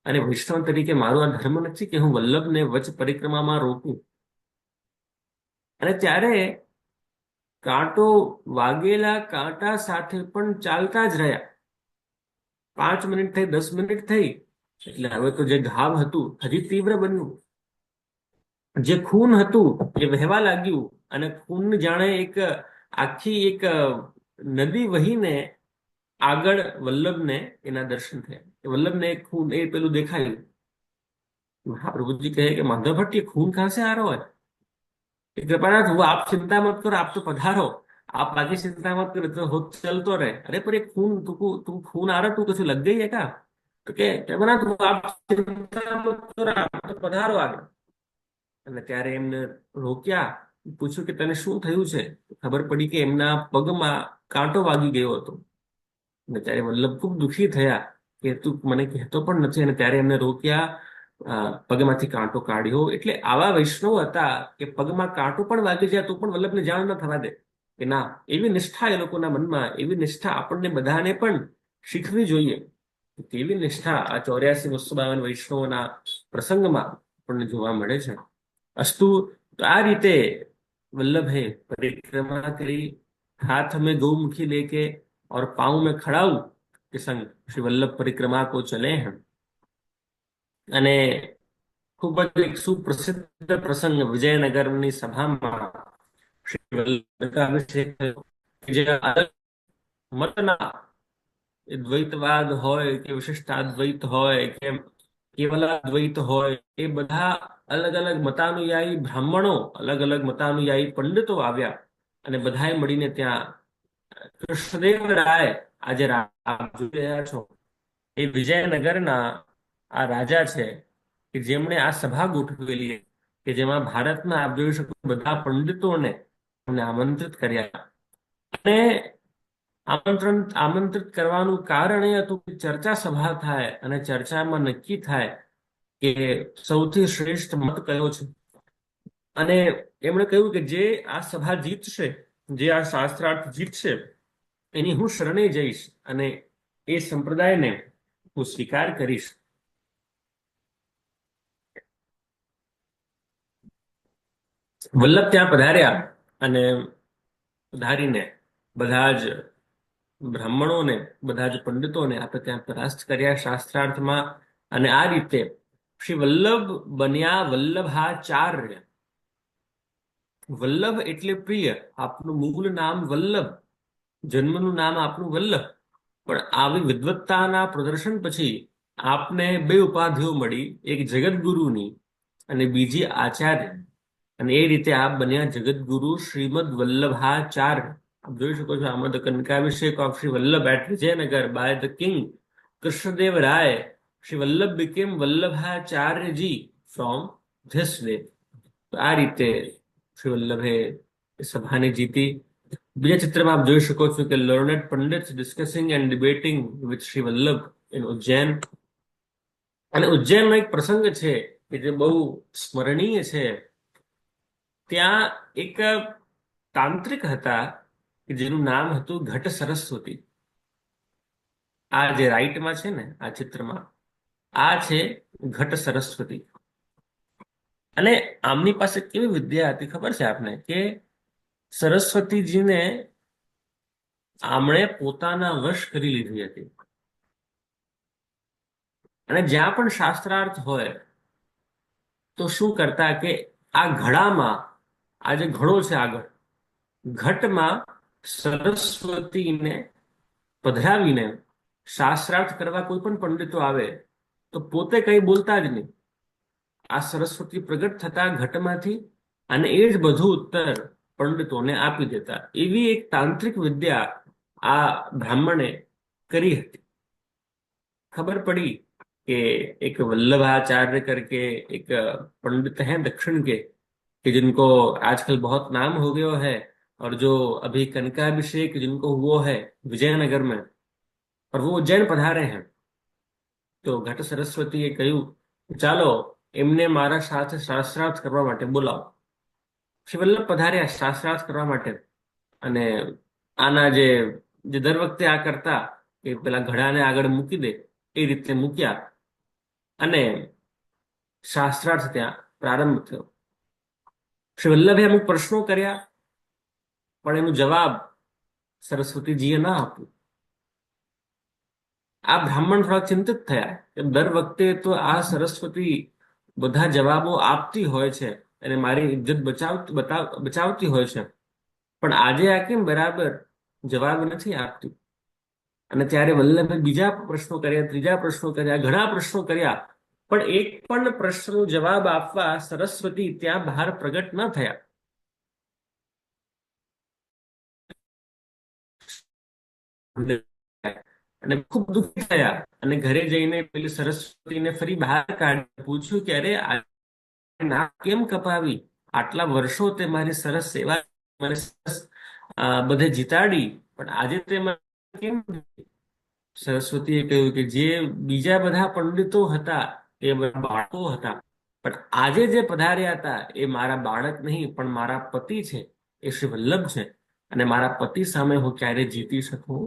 અને વૈષ્ણવ તરીકે મારો આ ધર્મ નથી કે હું વલ્લભને વચ પરિક્રમામાં રોકું. અને ત્યારે કાંટો વાગેલા કાંટા સાથે પણ ચાલતા જ રહ્યા. 5 મિનિટ થઈ, 10 મિનિટ થઈ, એટલે હવે તો જે ઘાવ હતું હજી તીવ્ર બન્યું. જે ખૂન હતું એ વહેવા લાગ્યું અને ખૂન જાણે એક આખી એક નદી વહીને આગળ વલ્લભને એના દર્શન થયા. वल्लभ ने खून ए पेलू देखाયું. महाप्रभु जी कहे कि माधव भट्ट ये खून कहां से आ रहा है? कृपानाथ वो आप चिंता मत करो, आप तो पधारो, आप आगे चिंता मत करो, तो हो चल तो रहे. अरे पर ये खून तू खून आ रहा, तू कहीं लग गई है क्या? तो के कृपानाथ वो आप चिंता मत करो, आप तो पधारो आगे. અને ત્યારે એમને રોક્યા, પૂછ્યું કે તને શું થયું છે? ખબર પડી કે એમના પગમાં કાંટો વાગી ગયો હતો. અને ત્યારે વલ્લભ ખૂબ દુઃખી થયા કે તું મને કહેતો પણ નથી. અને ત્યારે એમને રોક્યા, પગમાંથી કાંટો કાઢ્યો. એટલે આવા વૈષ્ણવ હતા કે પગમાં કાંટો પણ વાગી જાય તો પણ વલ્લભને જાણ ન થવા દે. કે ના, એવી નિષ્ઠા એ લોકોના મનમાં, એવી નિષ્ઠા આપણને બધાને પણ શીખવી જોઈએ. કેવી નિષ્ઠા આ 84-252 વૈષ્ણવોના પ્રસંગમાં આપણને જોવા મળે છે. अस्तु. तो आ रीते वल्लभ है परिक्रमा करी, हाथ में गौमुखी लेके और पांव में खड़ाऊ के संग श्री वल्लभ परिक्रमा को चले हैं. અને ખૂબ જ એક સુપ્રસિદ્ધ પ્રસંગ વિજયનગરની સભામાં શ્રી વલ્લભાભિષેક થયો કે જે અલગ મતના દ્વૈતવાદ હોય કે વિશિષ્ટાદ્વૈત હોય કે કેવલાદ્વૈત હોય, એ બધા અલગ અલગ મતાનુયાયી બ્રાહ્મણો, અલગ અલગ મતાનુયાયી પંડિતો આવ્યા અને બધાએ મળીને ત્યાં કૃષ્ણદેવરાય, આજે આપ જોઈ રહ્યા છો, એ વિજયનગરના આ રાજા છે કે જેમણે આ સભા ગોઠવેલી કે જેમાં ભારતના આપ જોઈ શકો બધા પંડિતોને આમંત્રિત કર્યા. અને આમંત્રિત કરવાનું કારણ એ હતું કે ચર્ચા સભા થાય અને ચર્ચામાં નક્કી થાય કે સૌથી શ્રેષ્ઠ મત કયો છે. અને એમણે કહ્યું કે જે આ સભા જીતશે, જે આ શાસ્ત્રાર્થ જીતશે, એની હું શરણે જઈશ અને એ સંપ્રદાયને હું સ્વીકાર કરીશ. વલ્લભ ત્યાં પધાર્યા અને પધારીને બધા જ બ્રાહ્મણોને, બધા જ પંડિતોને આપણે ત્યાં પરાસ્ત કર્યા શાસ્ત્રાર્થમાં. અને આ રીતે શ્રી વલ્લભ બન્યા વલ્લભાચાર્ય. વલ્લભ એટલે પ્રિય. આપનું મૂળ નામ વલ્લભ, જન્મનું નામ આપનું વલ્લભ, પણ આવી વિદ્વત્તાના પ્રદર્શન પછી આપને બે ઉપાધિઓ મળી, એક જગતગુરુની અને બીજી આચાર્ય. અને એ રીતે આપ બન્યા જગતગુરુ શ્રીમદ વલ્લભાચાર્ય. આપ જોઈ શકો છો આમાં the Kanakabhishek of Shri Vallabh at Vijayanagar by the king Krishnadev Ray. Shri Vallabh became Vallabhacharyaji from this day. તો આ રીતે શ્રી વલ્લભે સભાને જીતી. બીજા ચિત્રમાં આપ જોઈ શકો છો કે learned pandit discussing and debating with Shri Vallabh in Ujjain. અને ઉજ્જૈનનો એક પ્રસંગ છે કે જે બહુ સ્મરણીય છે. ત્યાં એક તાંત્રિક હતા કે જેનું નામ હતું ઘટ સરસ્વતી. આ જે રાઈટમાં છે ને, આ ચિત્રમાં, આ છે ઘટ સરસ્વતી. અને આમની પાસે કેવી વિદ્યા હતી ખબર છે આપને, કે સરસ્વતીજીને આમણે પોતાના વશ કરી લીધી હતી. અને જ્યાં પણ શાસ્ત્રાર્થ હોય તો શું કરતા કે આ ઘડામાં, આ જે ઘડો છે આગળ, ઘટમાં સરસ્વતીને પધરાવીને શાસ્ત્રાર્થ કરવા કોઈ પણ પંડિતો આવે તો પોતે કઈ બોલતા જ નહીં. આ સરસ્વતી પ્રગટ થતા ઘટમાંથી અને એ જ બધું ઉત્તર પંડિતોને આપી દેતા. એવી એક તાંત્રિક વિદ્યા આ બ્રાહ્મણે કરી હતી. खबर पड़ी कि एक वल्लभाचार्य करके एक पंडित हैं दक्षिण के, कि जिनको आजकल बहुत नाम हो गया है, और जो अभी कनकाभिषेक जिनको हुआ है विजयनगर में, और वो उज्जैन पधारे हैं. तो घट सरस्वतीએ કહ્યું ચાલો એમને મારા સાથે શાસ્ત્રાર્થ કરવા માટે બોલાવો. શ્રી વલ્લભ પધાર્યા શાસ્ત્રાર્થ કરવા માટે. અને આના જે દર વખતે આ કરતા કે પેલા ઘડાને આગળ મૂકી દે એ રીતે મૂક્યા અને શાસ્ત્રાર્થ ત્યાં પ્રારંભ થયો. શ્રી વલ્લભે અમુક પ્રશ્નો કર્યા, પણ એનો જવાબ સરસ્વતીજીએ ના આપ્યો. આ બ્રાહ્મણ થોડા ચિંતિત થયા કે દર વખતે તો આ સરસ્વતી બધા જવાબો આપતી હોય છે અને મારી ઇજ્જત બચાવતી હોય છે, પણ આજે આ કેમ બરાબર જવાબ નથી આપતી. અને ત્યારે વલ્લભે બીજા પ્રશ્નો કર્યા, ત્રીજા પ્રશ્નો કર્યા, ઘણા પ્રશ્નો કર્યા, પણ એક પણ પ્રશ્નનો જવાબ આપવા સરસ્વતી ત્યાં બહાર પ્રગટ ન થયા. અને ખૂબ દુઃખી થયા અને ઘરે જઈને પેલી સરસ્વતીને ફરી બહાર કાઢી પૂછ્યું કે અરે નાક કેમ કપાવી? આટલા વર્ષો તે મારી સરસ સેવા, મને સરસ બધે જીતાડી, પણ આજે તે કેમ? સરસ્વતીએ કહ્યું કે જે બીજા બધા પંડિતો હતા એ બાળકો હતા, પણ આજે જે પધાર્યા હતા એ મારા બાળક નહીં પણ મારા પતિ છે, એ શ્રી વલ્લભ છે. અને મારા પતિ સામે હું ક્યારે જીતી શકું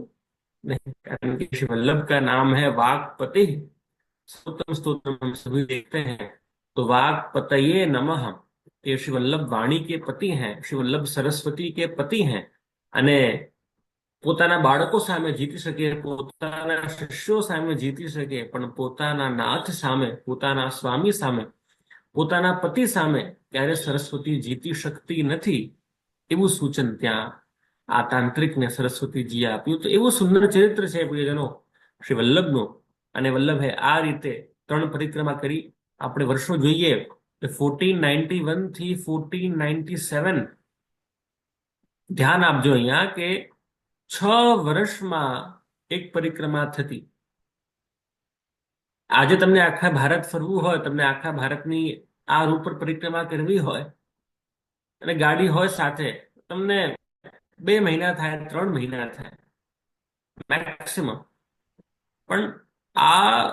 नहीं, कारण कि श्री वल्लभ का नाम है वाक्पति. स्तोत्रम स्तोत्रम हम सभी देखते हैं तो वाक्पतये नमः. ये श्री वल्लभ वाणी के पति हैं, श्री वल्लभ सरस्वती के पति हैं. અને પોતાના બાળકો સામે જીતી શકે, પોતાના શિષ્યો સામે જીતી શકે, પણ પોતાના નાથ સામે, પોતાના સ્વામી સામે, પોતાના પતિ સામે ત્યારે સરસ્વતી જીતી શકતી નથી, એવું સૂચન ત્યાં આ તાંત્રિકને સરસ્વતીજીએ આપ્યું. તો એવું સુંદર ચરિત્ર છે પ્રિયજનો શ્રી વલ્લભનું. અને વલ્લભે આ રીતે 3 પરિક્રમા કરી. આપણે વર્ષો જોઈએ તો 1491 થી 1497, ધ્યાન આપજો અહીંયા કે 6 વર્ષમાં એક પરિક્રમા થતી. આજે તમને આખા ભારત ફરવું હોય, તમને આખા ભારતની આ રૂટ પર પરિક્રમા કરવી હોય અને ગાડી હોય સાથે, તમને 2 મહિના થાય, 3 મહિના થાય મેક્સિમમ. પણ આ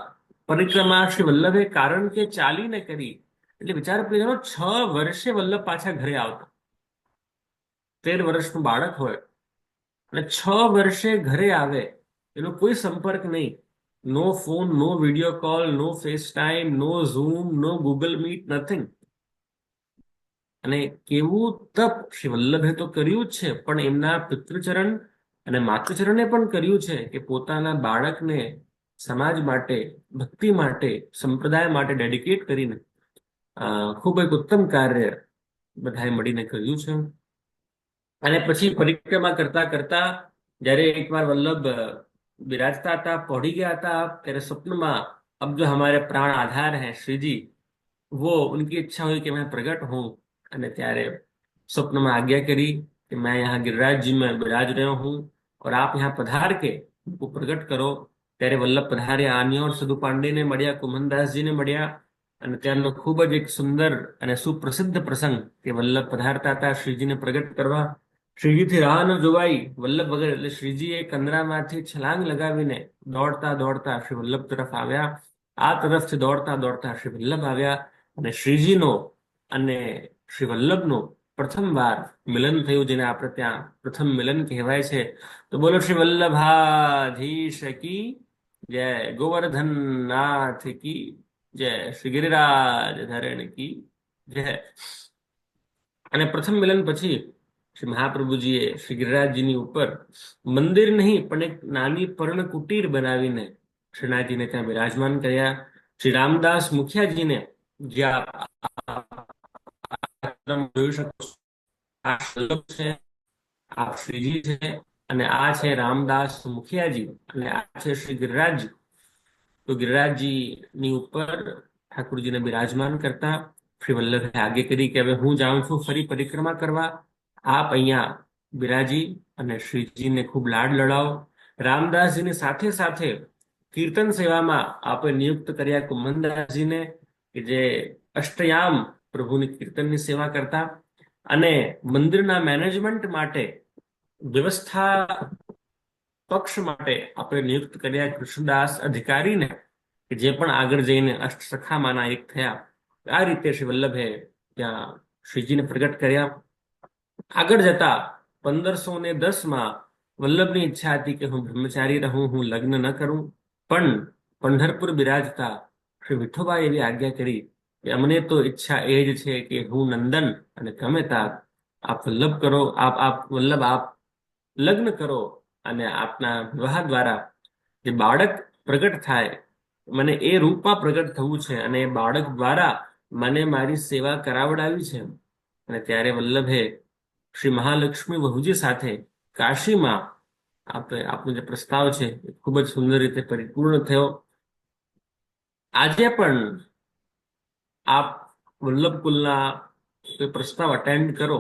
પરિક્રમા શ્રી વલ્લભે કારણ કે ચાલીને કરી, એટલે વિચાર પ્રિયજનો 6 વર્ષે વલ્લભ પાછા ઘરે આવતા. 13 વર્ષનું બાળક હોય અને 6 વર્ષે ઘરે આવે, એનો કોઈ સંપર્ક નહીં, નો ફોન, નો વિડીયો કોલ, નો ફેસ ટાઈમ, નો ઝૂમ, નો ગૂગલ મીટ, નથિંગ. અને કેવું તપ શ્રી વલ્લભે તો કર્યું જ છે, પણ એમના પિતૃચરણ અને માતૃચરણે પણ કર્યું છે કે પોતાના બાળકને સમાજ માટે, ભક્તિ માટે, સંપ્રદાય માટે ડેડિકેટ કરીને ખૂબ એક ઉત્તમ કાર્ય બધાએ મળીને કર્યું છે. અને પછી પરિક્રમા કરતા કરતા જ્યારે એકવાર વલ્લભ બિરાજતા હતા, પહોંચી ગયા હતા, ત્યારે स्वप्न अब जो हमारे प्राण आधार हैं श्री जी, वो उनकी इच्छा हुई कि मैं प्रकट हूं. અને ત્યારે स्वप्न में आज्ञा करी कि मैं यहाँ गिरिराज जी में विराज रहा हूँ और आप यहाँ पधार के उनको प्रकट करो. ત્યારે વલ્લભ પધાર્યા, આની ઓર સદુ પાંડેને મળ્યા, કુમનદાસજીને મળ્યા. અને ત્યારનો ખૂબ જ એક સુંદર અને સુપ્રસિદ્ધ પ્રસંગ કે વલ્લભ પધારતા હતા શ્રીજીને પ્રગટ કરવા. શ્રીજીથી રાહ ન જોવાઈ, વલ્લભ વગર, એટલે શ્રીજીએ કંદરામાંથી છલાંગ લગાવીને દોડતા દોડતા શ્રી વલ્લભ તરફ આવ્યા. આ તરફથી દોડતા દોડતા શ્રી વલ્લભ આવ્યા અને શ્રીજીનો અને શ્રી વલ્લભનો પ્રથમવાર મિલન થયું, જેને આપણે ત્યાં પ્રથમ મિલન કહેવાય છે. તો બોલો શ્રી વલ્લભાધીશ કી જય, ગોવર્ધન નાથ કી જય, શ્રી ગિરિરાજ ધરણ કી જય. અને પ્રથમ મિલન પછી શ્રી મહાપ્રભુજીએ શ્રી ગિરિરાજજીની ઉપર મંદિર નહીં પણ એક નાની પર્ણ કુટીર બનાવીને શ્રીનાથજીને ત્યાં બિરાજમાન કર્યા. શ્રી રામદાસ મુખિયાજીને જ્યાં જોઈ શકો છો, આ વલ્લભ છે, આ શ્રીજી છે, અને આ છે રામદાસ મુખિયાજી, અને આ છે શ્રી ગિરિરાજજી. તો ગિરિરાજજીની ઉપર ઠાकुरજીને બિરાજમાન કરતા શ્રી વલ્લભે આજ્ઞા કરી કે હવે હું જાઉં છું ફરી પરિક્રમા કરવા, આપ અહીંયા બિરાજી અને શ્રીજીને ખૂબ લાડ લડાવો. રામદાસજીની સાથે સાથે કીર્તન સેવામાં આપે નિયુક્ત કર્યા કુમનદાસજીને, કે જે અષ્ટયામ પ્રભુની કીર્તનની સેવા કરતા. અને મંદિરના મેનેજમેન્ટ માટે, વ્યવસ્થા પક્ષ માટે આપણે નિયુક્ત કર્યા કૃષ્ણદાસ અધિકારીને, કે જે પણ આગળ જઈને અષ્ટસખામાંના એક થયા. આ રીતે શ્રી વલ્લભે ત્યાં શ્રીજીને પ્રગટ કર્યા. આગળ જતા 1510માં વલ્લભની ઈચ્છા હતી કે હું બ્રહ્મચારી રહું, હું લગ્ન ન કરું. પણ પંઢરપુર બિરાજતા શ્રી વિઠોબાએ એવી આજ્ઞા કરી કે અમને તો ઈચ્છા એ જ છે કે હું નંદન અને તમે આપ વલ્લભ કરો, આપ વલ્લભ આપ લગ્ન કરો અને આપના વિવાહ દ્વારા જે બાળક પ્રગટ થાય, મને એ રૂપમાં પ્રગટ થવું છે અને એ બાળક દ્વારા મને મારી સેવા કરાવડાવી છે. અને ત્યારે વલ્લભે શ્રી મહાલક્ષ્મી વહુજી સાથે કાશીમાં આપનો જે પ્રસ્તાવ છે એ ખૂબ જ સુંદર રીતે પરિપૂર્ણ થયો. આજે પણ આપ વલ્લભ કુલના કોઈ પ્રસ્તાવ અટેન્ડ કરો,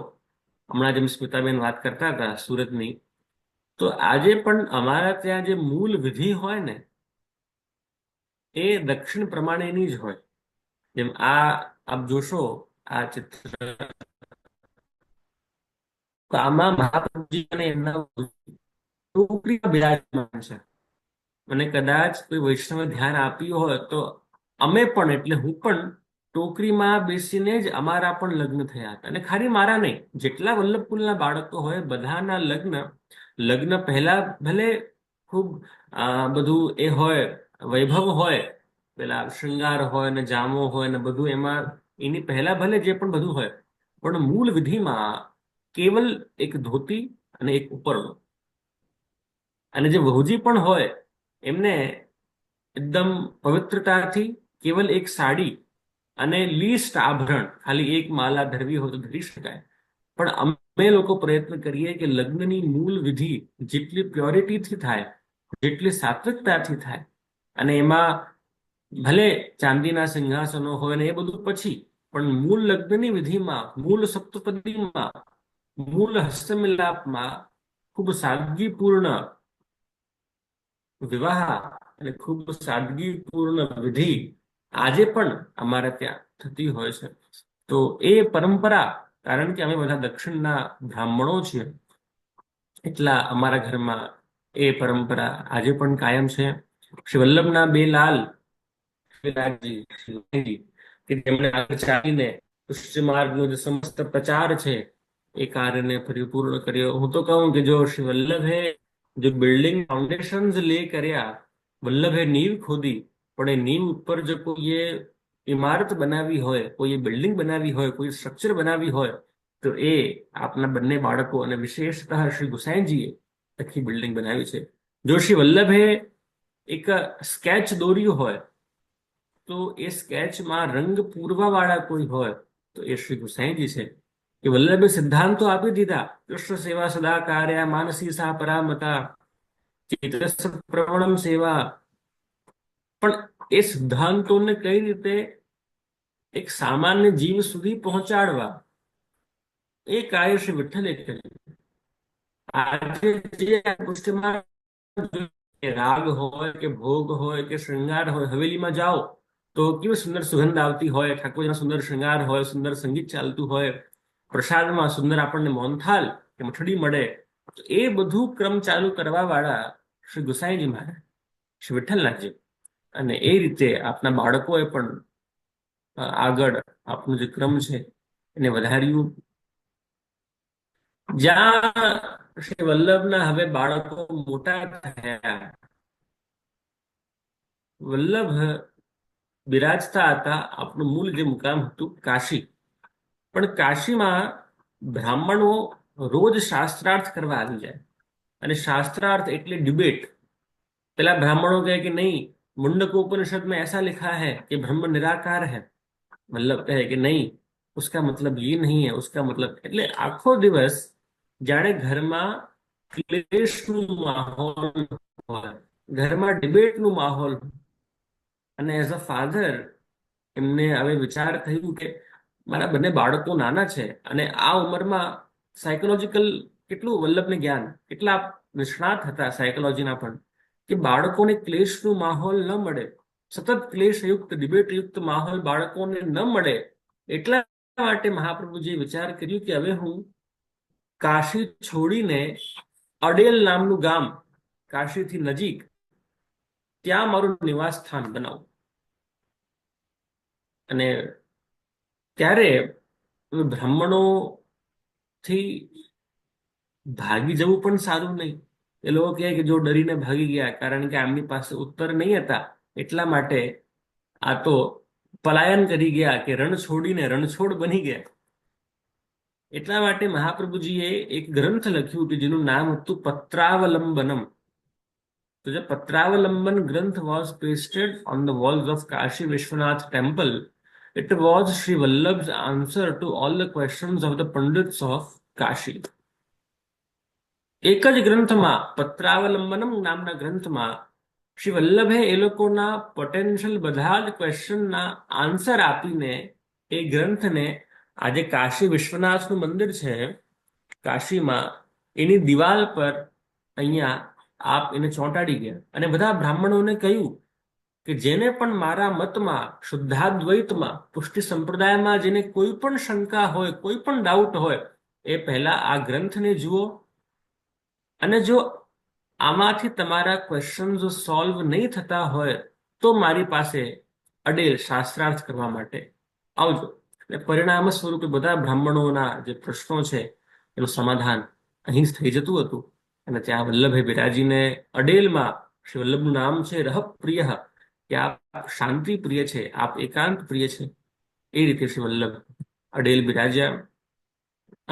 હમણાં જેમ સ્મિતાબેન વાત કરતા હતા સુરતની, તો આજે પણ અમારા ત્યાં જે મૂળ વિધિ હોય ને, એ દક્ષિણ પ્રમાણેની જ હોય. જેમ આ આપ જોશો આ ચિત્ર, તો આમાં મહાપ્રભુજી અને એમના ટોકરીમાં બિરાજમાન છે. અને કદાચ કોઈ વૈષ્ણવે ધ્યાન આપ્યું હોય તો અમે પણ, એટલે હું પણ ટોકરીમાં બેસીને જ અમારા પણ લગ્ન થયા હતા. અને ખાલી મારા નહીં, જેટલા વલ્લભકુલના બાળકો હોય બધાના લગ્ન પહેલા ભલે ખૂબ બધું એ હોય, વૈભવ હોય, પેલા શૃંગાર હોય ને જામો હોય ને બધું, એમાં એની પહેલા ભલે જે પણ બધું હોય, પણ મૂળ વિધિમાં કેવલ એક ધોતી અને એક ઉપરણું, અને જે વહુજી પણ હોય એમને એકદમ પવિત્રતાથી કેવલ એક સાડી અને લીસ્ટ આભરણ, ખાલી એક માલા ધરવી હોય તો ધરી શકાય. પણ અમે લોકો પ્રયત્ન કરીએ કે લગ્નની મૂળ વિધિ જેટલી પ્યોરિટીથી થાય, જેટલી સાત્વિકતાથી થાય, અને એમાં ભલે ચાંદીના સિંહાસનો હોય ને એ બધું પછી, પણ મૂળ લગ્નની વિધિમાં, મૂળ સપ્તપદીમાં, મૂળ હસ્તમિલાપમાં ખૂબ સાદગીપૂર્ણ વિવાહ અને ખૂબ સાદગીપૂર્ણ વિધિ આજે પણ અમારે ત્યાં થતી હોય છે. તો એ પરંપરા, કારણ કે અમે બધા દક્ષિણના બ્રાહ્મણો છીએ, એટલા અમારા ઘરમાં એ પરંપરા આજે પણ કાયમ છે. શ્રી વલ્લભના બે લાલ શ્રીનાથજી, કે જેમણે આગળ ચાલીને પુષ્ટિ માર્ગનો જે સમસ્ત પ્રચાર છે એ કાર્યને પરિપૂર્ણ કર્યો. હું તો કહું કે જો શ્રી વલ્લભે જો બિલ્ડિંગ ફાઉન્ડેશન લે કર્યા, વલ્લભે નીંવ ખોદી, પણ એ નીંવ ઉપર જો કોઈએ ઇમારત બનાવી હોય, કોઈ બિલ્ડિંગ બનાવી હોય, કોઈ સ્ટ્રક્ચર બનાવી હોય, તો એ આપના બંને બાળકો અને વિશેષતઃ શ્રી ગુસાઈજીએ આખી બિલ્ડિંગ બનાવી છે. જો શ્રી વલ્લભે એક સ્કેચ દોર્યું હોય તો એ સ્કેચમાં રંગ પૂરવા વાળા કોઈ હોય તો એ શ્રી ગુસાઈજી છે. કે વલ્લભે સિદ્ધાંતો આપી દીધા, કૃષ્ણ સેવા સદા કાર્યા, માનસી સા પરામતા, ચેતસ પ્રવણમ સેવા. પણ એ સિદ્ધાંતોને કઈ રીતે એક સામાન્ય જીવ સુધી પહોંચાડવા, એ કાર્ય શ્રી વિઠ્ઠલે કર્યું. આજે જે પુષ્ટિમાં રાગ હોય કે ભોગ હોય કે શૃંગાર હોય, હવેલીમાં જાઓ તો કેવી સુંદર સુગંધ આવતી હોય, ઠાકોરજીના સુંદર શૃંગાર હોય, સુંદર સંગીત ચાલતું હોય, પ્રસાદમાં સુંદર આપણને મોહનથાલ કે મઠડી મળે. તો એ બધું ક્રમ ચાલુ કરવા વાળા શ્રી ગુસાઈજી મહારાજ, શ્રી વિઠ્ઠલનાથજી. અને એ રીતે આપના બાળકોએ પણ આગળ આપનો જે ક્રમ છે એને વધાર્યું. જ્યાં શ્રી વલ્લભના હવે બાળકો મોટા થયા, વલ્લભ બિરાજતા હતા, આપણું મૂળ જે મુકામ હતું કાશી. પણ કાશીમાં બ્રાહ્મણો રોજ શાસ્ત્રાર્થ કરવા આવી જાય, અને શાસ્ત્રાર્થ એટલે ડિબેટ. પેલા બ્રાह्मणों कहे कि नहीं, मुंडकोपनिषद में ऐसा लिखा है कि ब्रह्म निराकार है. वल्लभ कहे कि नहीं, उसका मतलब ये नहीं है, उसका मतलब. એટલે આખો દિવસ જાણે ઘરમાં ક્લેશનું માહોલ હોય, ઘરમાં ડિબેટનું માહોલ હોય. અને એઝ અ ફાધર એમને હવે વિચાર થયું કે મારા બંને બાળકો નાના છે, અને આ ઉંમરમાં સાયકોલોજીકલ કેટલું વલ્લભને જ્ઞાન, કેટલા નિષ્ણાત હતા સાયકોલોજીના પણ, કે બાળકોને ક્લેશનું માહોલ ન મળે, સતત ક્લેશયુક્ત ડિબેટયુક્ત માહોલ બાળકોને ન મળે, એટલા માટે મહાપ્રભુજીએ વિચાર કર્યું કે હવે હું કાશી છોડીને અડેલ નામનું ગામ, કાશીથી નજીક, ત્યાં મારું નિવાસ સ્થાન બનાવું. અને ત્યારે બ્રાહ્મણોથી ભાગી જવું પણ સારું નહીં. એ લોકો કહે કે જો ડરીને ભાગી ગયા, કારણ કે આમની પાસે ઉત્તર નહીં હતા, એટલા માટે આ તો પલાયન કરી ગયા, કે રણ છોડીને રણછોડ બની ગયા. એટલા માટે મહાપ્રભુજીએ એક ગ્રંથ લખ્યું કે જેનું નામ હતું પત્રાવલંબનમ. તો જે પત્રાવલંબન ગ્રંથ was pasted on the walls of Kashi Vishwanath temple. It was Sri Vallabh's answer to all the questions of the Pandits of Kashi. એક જ ગ્રંથમાં, પત્રાવલંબનમ નામના ગ્રંથમાં, શ્રી વલ્લભે એ લોકોના પોટેન્શિયલ બધા જ ક્વેશ્ચનના આન્સર આપીને એ ગ્રંથને આજે કાશી વિશ્વનાથનું મંદિર છે કાશીમાં, એની દિવાલ પર અહીંયા આપ એને ચોંટાડી ગયા. અને બધા બ્રાહ્મણોને કહ્યું કે જેને પણ મારા મતમાં, શુદ્ધાદ્વૈતમાં, પુષ્ટિ સંપ્રદાયમાં જેને કોઈ પણ શંકા હોય, કોઈ પણ ડાઉટ હોય, એ પહેલા આ ગ્રંથને જુઓ. અને જો આમાંથી તમારા ક્વેશ્ચન જો સોલ્વ નહીં થતા હોય તો મારી પાસે અડેલ શાસ્ત્રાર્થ કરવા માટે આવજો. અને પરિણામ સ્વરૂપે બધા બ્રાહ્મણોના જે પ્રશ્નો છે એનું સમાધાન અહીં જ થઈ જતું હતું. અને ત્યાં વલ્લભે બિરાજીને અડેલમાં, શ્રી વલ્લભનું નામ છે રહપ્રિય, કે આપ શાંતિ પ્રિય છે, આપ એકાંત પ્રિય છે. એ રીતે શ્રી વલ્લભ અડેલ બિરાજ્યા.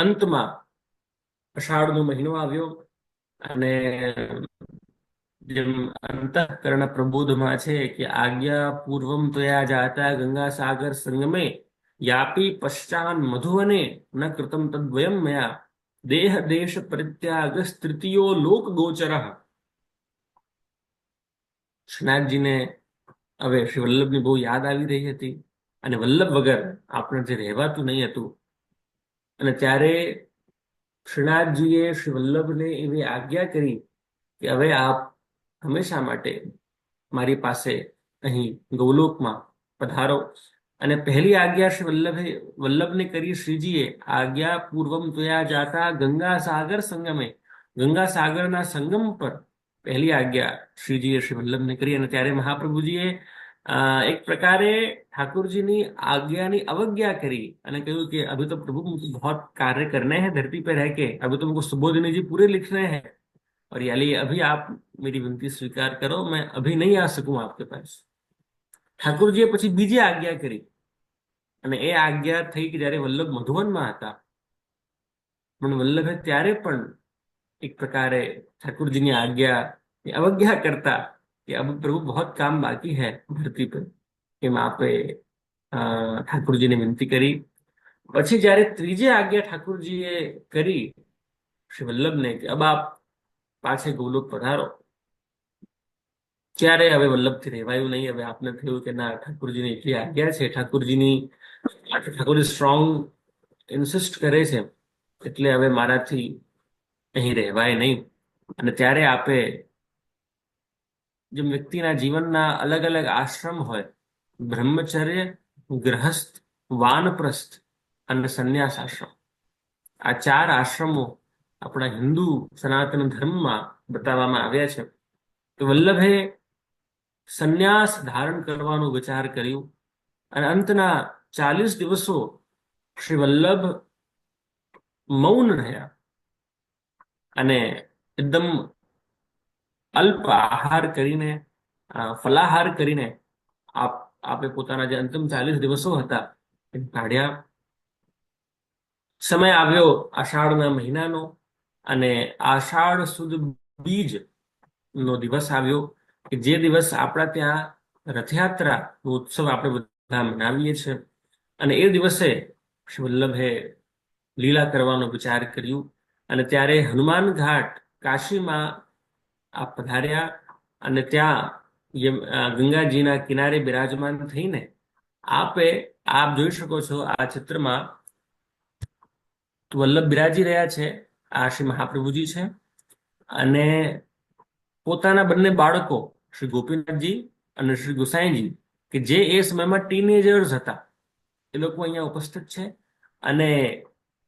અંતમાં અષાઢનો મહિનો આવ્યો અને જેમ અંતઃકરણ પ્રબોધમાં છે કે આજ્ઞા પૂર્વમ ત્વયા જાતા ગંગા સાગર સંગમે યાપી પશ્ચાન મધુવને ન કૃતમ તદ્વયમ મયા દેહ દેશ પરિત્યાગ તૃતીયો લોક ગોચરઃ. શ્રીનાથજીને હવે શ્રી વલ્લભની બહુ યાદ આવી રહી હતી અને વલ્લભ વગર આપણે જે રહેવાતું નહીં હતું. અને ત્યારે શ્રીનાથજીએ શ્રી વલ્લભને એવી આજ્ઞા કરી કે હવે આપ હંમેશા માટે મારી પાસે અહીં ગૌલોકમાં પધારો. અને પહેલી આજ્ઞા શ્રી વલ્લભને કરી શ્રીજીએ, આજ્ઞા પૂર્વમ ત્વયા જાતા ગંગા સાગર સંગમે, ગંગા સાગરના સંગમ પર પહેલી આજ્ઞા શ્રીજીએ શ્રી વલ્લભને કરી. અને ત્યારે મહાપ્રભુજીએ એક પ્રકારે ઠાकुरजीની આજ્ઞાની અવज्ञा કરી અને કહ્યું કે અભી તો प्रभु मुझे बहुत कार्य करने हैं धरती पर रह के, अभी तो मुझको सुबोधिनी जी पूरे लिखने हैं और यानी अभी आप मेरी विनती स्वीकार करो, मैं अभी नहीं आ सकूं आपके पास. ઠાकुरજીએ પછી બીજી આજ્ઞા કરી અને એ આજ્ઞા થઈ કે જયારે વલ્લભ મધુવનમાં હતા, પણ વલ્લભે ત્યારે પણ એક પ્રકારે ઠાकुरજીની આજ્ઞા અવज्ञा કરતા कि अब प्रभु बहुत काम बाकी है धरती पर, એમ આપે ઠાकुरજીને વિનંતી કરી. પછી જયારે ત્રીજી આજ્ઞા ઠાकुरજીએ કરી શ્રી વલ્લભને કે અબ આપ પાછે ગોલોક પધારો, ત્યારે હવે વલ્લભથી રહેવાયું નહીં. હવે આપને થયું કે ના, ઠાकुरજીની એટલી આજ્ઞા છે, ઠાकुरજી સ્ટ્રોંગ ઇન્સિસ્ટ કરે છે, એટલે હવે મારાથી અહીં રહેવાય નહીં. અને ત્યારે આપે જેમ વ્યક્તિના જીવનના અલગ અલગ આશ્રમ હોય, બ્રહ્મચર્ય, ગ્રહસ્થ, વાનપ્રસ્થ અને સંન્યાસ આશ્રમ, આ 4 આશ્રમો આપણા હિન્દુ સનાતન ધર્મમાં બતાવવામાં આવ્યા છે. તો વલ્લભે સંન્યાસ ધારણ કરવાનો વિચાર કર્યું અને અંતના 40 દિવસો શ્રી વલ્લભ મૌન રહ્યા અને એકદમ અલ્પ આહાર કરીને, ફલાહાર કરીને આપે પોતાના જે અંતિમ 40 દિવસો હતા એ કાઢ્યા. સમય આવ્યો આષાઢના મહિનાનો અને આષાઢ સુદ બીજ નો દિવસ આવ્યો કે જે દિવસ આપણા ત્યાં રથયાત્રા ઉત્સવ આપણે બધા મનાવીએ છીએ. અને એ દિવસે શ્રી વલ્લભે લીલા કરવાનો વિચાર કર્યું અને ત્યારે હનુમાન ઘાટ કાશીમાં આપ પધાર્યા અને ત્યાં ગંગાજીના કિનારે બિરાજમાન થઈને આપ જોઈ શકો છો આ ચિત્રમાં વલ્લભ બિરાજી રહ્યા છે. આ શ્રી મહાપ્રભુજી છે અને પોતાના બંને બાળકો શ્રી ગોપીનાથજી અને શ્રી ગુસાઈજી કે જે એ સમયમાં ટીનેજર્સ હતા, એ લોકો અહીંયા ઉપસ્થિત છે અને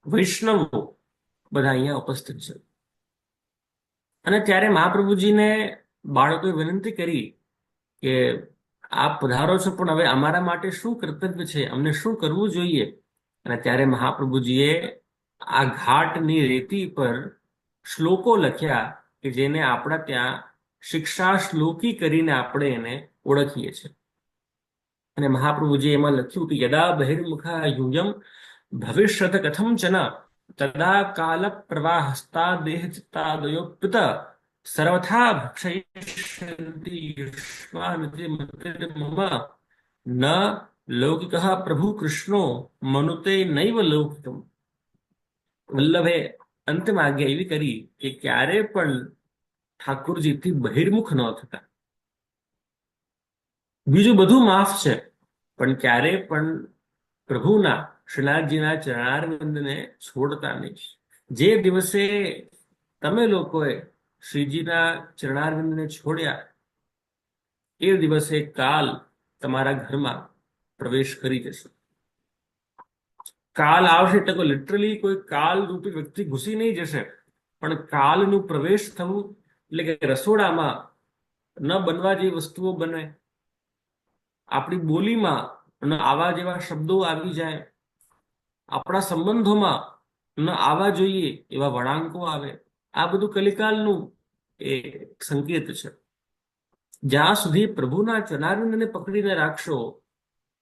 વૈષ્ણવો બધા અહીંયા ઉપસ્થિત છે. અને ત્યારે મહાપ્રભુજીને બાળકોએ વિનંતી કરી કે આપ પધારો છો, પણ હવે અમારા માટે શું કર્તવ્ય છે, અમને શું કરવું જોઈએ. અને ત્યારે મહાપ્રભુજીએ આ ઘાટની રેતી પર શ્લોકો લખ્યા કે જેને આપણા ત્યાં શિક્ષા શ્લોકી કરીને આપણે એને ઓળખીએ છીએ. અને મહાપ્રભુજીએ એમાં લખ્યું કે યદા બહિર્મુખા યુયમ ભવિષ્યત કથમ ચન તદા કાલ પ્રવાહસ્તા દેહ ચિત્તાદયો પિત સર્વથા ભક્ષયિષ્યન્તિ યુષ્માનતિ મતિર્મમ ન લૌકિકઃ પ્રભુ કૃષ્ણો મનુતે નૈવ લૌકિકમ. વલ્લભે અંતિમ આજ્ઞા એવી કરી કે ક્યારે પણ ઠાकुरજીથી બહિર્મુખ ન થતા. બીજું બધું માફ છે, પણ ક્યારે પણ પ્રભુના શ્રીનાથજીના ચરણારવિંદને છોડતા નહીં. જે દિવસે તમે લોકોએ શ્રીજીના ચરણારવિંદને છોડ્યા એ દિવસે કાલ તમારા ઘરમાં પ્રવેશ કરી જશે. કાલ આવશે એટલે કોઈ લિટરલી કોઈ કાલ રૂપી વ્યક્તિ ઘૂસી નહીં જશે, પણ કાલનું પ્રવેશ થવું એટલે કે રસોડામાં ન બનવા જેવી વસ્તુઓ બને, આપણી બોલીમાં ન આવા જેવા શબ્દો આવી જાય, આપણા સંબંધોમાં ન આવવા જોઈએ એવા વળાંકો આવે. આ બધું કલિકાલનું એ સંકેત છે. જ્યાં સુધી પ્રભુના ચરણારવિંદને પકડીને રાખશો,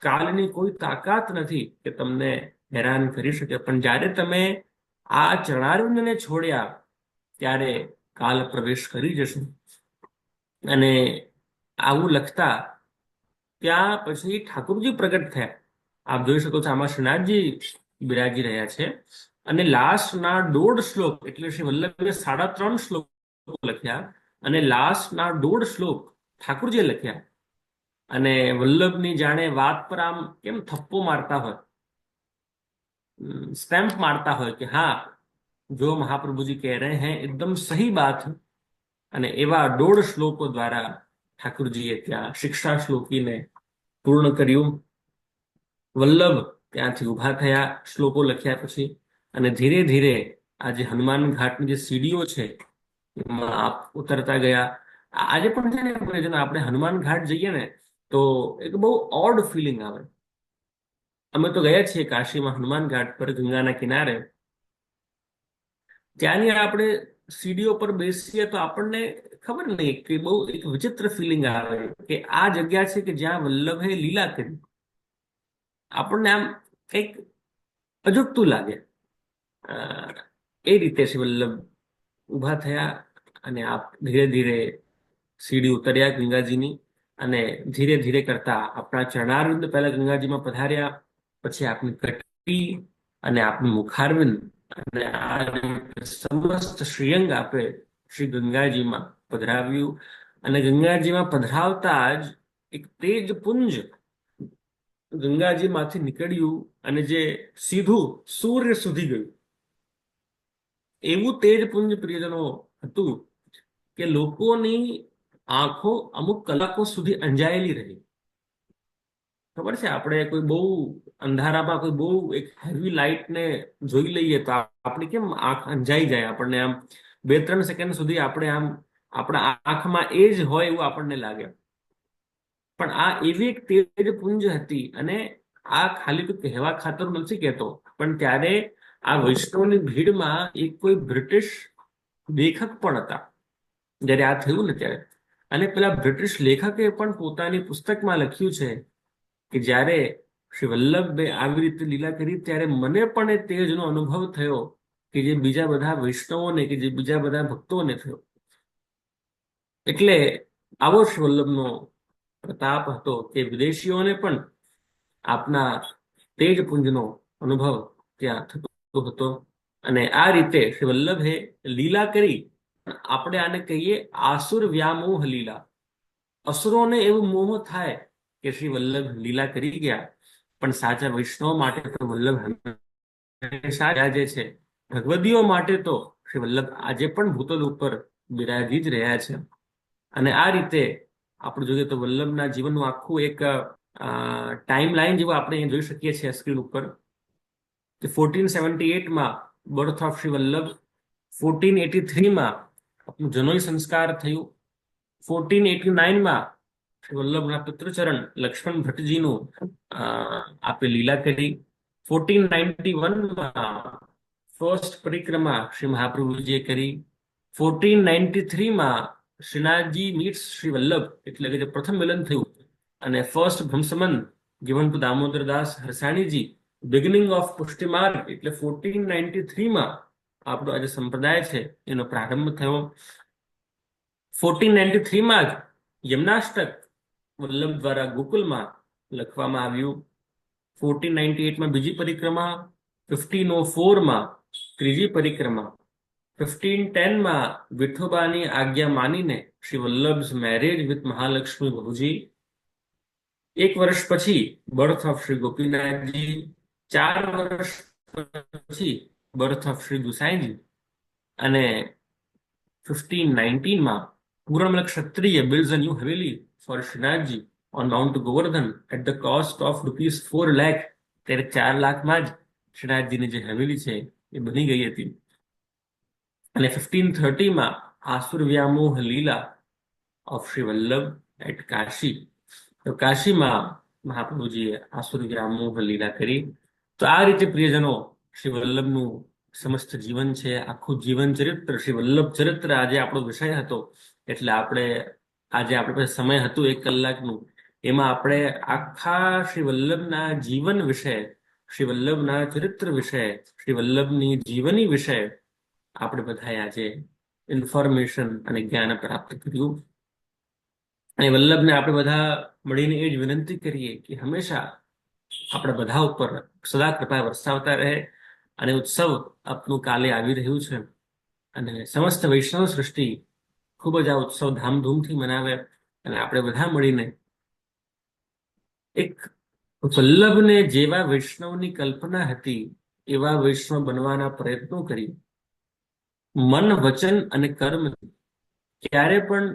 કાલની કોઈ તાકાત નથી કે તમને હેરાન કરી શકે. પણ જ્યારે તમે આ ચરણારવિંદને છોડ્યા ત્યારે કાલ પ્રવેશ કરી જશે. અને આવું લખતા ત્યાં પછી ઠાકુરજી પ્રગટ થયા. આપ જોઈ શકો છો આમાં શ્રીનાથજી બિરાજી રહ્યા છે. અને લાસ્ટના 1.5 શ્લોક એટલે શ્રી વલ્લભે 3.5 શ્લોક લખ્યા અને લાસ્ટના 1.5 શ્લોક ઠાકુરજીએ લખ્યા. અને વલ્લભની જાણે વાત પર આમ કેમ થપ્પો મારતા હોય, સ્ટેમ્પ મારતા હોય કે હા, જો મહાપ્રભુજી કહ રહે हैं एकदम सही बात है. અને એવા 1.5 શ્લોકો દ્વારા ઠાકુરજીએ ત્યાં શિક્ષા શ્લોકીને પૂર્ણ કર્યું. વલ્લભ ત્યાંથી ઉભા થયા શ્લોકો લખ્યા પછી, અને ધીરે ધીરે આ જે હનુમાન ઘાટની જે સીડીઓ છે એમાં આપ ઉતરતા ગયા. આજે પણ છે ને પ્રિયજનો, આપણે હનુમાન ઘાટ જઈએ ને તો એક બહુ ઓડ ફિલિંગ આવે. અમે તો ગયા છીએ કાશીમાં હનુમાન ઘાટ પર ગંગાના કિનારે. ત્યાંની આપણે સીડીઓ પર બેસીએ તો આપણને ખબર નહીં કે બહુ એક વિચિત્ર ફિલિંગ આવે કે આ જગ્યા છે કે જ્યાં વલ્લભે લીલા કરી. આપણને આમ કંઈક અજુગતું લાગે. એ રીતે શ્રી વલ્લભ ઉભા થયા અને આપ ધીરે ધીરે સીડી ઉતર્યા ગંગાજીની, અને ધીરે ધીરે કરતા આપણા ચરણારવિંદ પહેલા ગંગાજીમાં પધાર્યા, પછી આપની કટકી અને આપનું મુખારવિંદ અને આ સમસ્ત શ્રીઅંગ આપે શ્રી ગંગાજીમાં પધરાવ્યું. અને ગંગાજીમાં પધરાવતા જ એક તેજ પુંજ ગંગાજીમાંથી નીકળ્યું અને જે સીધું સૂર્ય સુધી ગયું. એવું તેજ પુંજ પ્રિયજનો હતું કે લોકોની આંખો અમુક કલાકો સુધી અંજાયેલી રહી. ખબર છે, આપણે કોઈ બહુ અંધારામાં કોઈ બહુ એક હેવી લાઇટને જોઈ લઈએ તો આપણી કેમ આંખ અંજાઈ જાય. આપણને આમ 2-3 સેકન્ડ સુધી આપણે આમ આપણા આંખમાં એ જ હોય એવું આપણને લાગે. પણ આ એવી એક તેજ પુંજ હતી, અને આ ખાલી તો કહેવા ખાતર નથી કહેતો, પણ ત્યારે આ વૈષ્ણવની ભીડમાં એક કોઈ બ્રિટિશ લેખક પણ હતા જ્યારે આ થયું ને ત્યારે. અને પેલા બ્રિટિશ લેખકે પણ પોતાની પુસ્તકમાં લખ્યું છે કે જ્યારે શ્રી વલ્લભે આવી રીતે લીલા કરી ત્યારે મને પણ એ તેજનો અનુભવ થયો કે જે બીજા બધા વૈષ્ણવોને કે જે બીજા બધા ભક્તોને થયો. એટલે આવો શ્રી વલ્લભનો પ્રતાપ હતો કે વિદેશીઓને પણ આપના તેજપુંજનો અનુભવ ત્યાં થતો હતો. અને આ રીતે શ્રી વલ્લભે લીલા કરી. આપણે આને કહીએ આસુર વ્યામોહ લીલા. અસુરોને એવું મોહ થાય કે શ્રી વલ્લભ લીલા કરી ગયા, પણ સાચા વૈષ્ણવ માટે તો વલ્લભ હંમેશા જે છે. ભગવદીઓ માટે તો શ્રી વલ્લભ આજે પણ ભૂતલ ઉપર બિરાજી જ રહ્યા છે. અને આ રીતે આપણે જોઈએ તો વલ્લભના જીવનનું આખું એક ટાઈમ લાઈન જેવું આપણે અહીં જોઈ શકીએ છીએ સ્ક્રીન ઉપર. 1478માં બર્થ ઓફ શ્રી વલ્લભ, 1483માં આપનું જનોઈ સંસ્કાર થયું, 1489માં શ્રી વલ્લભના પિતૃચરણ લક્ષ્મણ ભટ્ટજીનું આપે લીલા કરી, 1491માં ફર્સ્ટ પરિક્રમા શ્રી મહાપ્રભુજીએ કરી, 1493માં શ્રીનાથજી મીટ્સ શ્રી વલ્લભ એટલે કે જે પ્રથમ મિલન થયું, અને ફર્સ્ટ ભ્રમસમન given to Damodardas Harsaniji, beginning of Pushti Marg એટલે 1493માં આપણો આજે સંપ્રદાય છે એનો પ્રારંભ થયો. 1493માં જ યમનાષ્ટક વલ્લભ દ્વારા ગોકુલમાં લખવામાં આવ્યું. 1498માં બીજી પરિક્રમા, 1504માં ત્રીજી પરિક્રમા, 1510માં વિઠોબાની આજ્ઞા માનીને શ્રી વલ્લભ્સ મેરેજ વિથ મહાલક્ષ્મી બહુજી. 1 વર્ષ પછી બર્થ ઓફ શ્રી ગોપીનાથજી, 4 વર્ષ પછી બર્થ ઓફ શ્રી ગુસાઈજી, અને 1519માં પૂરમલ ક્ષત્રિય builds a new haveli for Shrinathji on Mount Govardhan at the cost of ₹4 lakh. ત્યારે 4 લાખમાં જ શ્રીનાથજીની જે હવેલી છે એ બની ગઈ હતી. અને 1530માં આસુર વ્યામોહ લીલા ઓફ શ્રી વલ્લભ એટ કાશી. તો કાશીમાં મહાપ્રભુજીએ આસુર વ્યામોહ લીલા કરી. તો આ રીતે પ્રિયજનો શ્રી વલ્લભનું સમસ્ત જીવન છે, આખું જીવન ચરિત્ર, શ્રી વલ્લભ ચરિત્ર આજે આપણો વિષય હતો. એટલે આપણે આજે આપણે પાસે સમય હતું 1 કલાકનું, એમાં આપણે આખા શ્રી વલ્લભના જીવન વિશે, શ્રી વલ્લભના ચરિત્ર વિશે, શ્રી વલ્લભની જીવની વિશે આપણે બધાએ આજે ઇન્ફોર્મેશન અને જ્ઞાન પ્રાપ્ત કર્યું. અને વલ્લભને આપણે બધા મળીને એ જ વિનંતી કરીએ કે હંમેશા આપણા બધા ઉપર સદા કૃપા વરસાવતા રહે. અને ઉત્સવ આપનું કાલે આવી રહ્યું છે અને સમસ્ત વૈષ્ણવ સૃષ્ટિ ખૂબ જ આ ઉત્સવ ધામધૂમથી મનાવે અને આપણે બધા મળીને એક વલ્લભને જેવા વૈષ્ણવની કલ્પના હતી એવા વૈષ્ણવ બનવાના પ્રયત્નો કરી. મન, વચન અને કર્મ ક્યારે પણ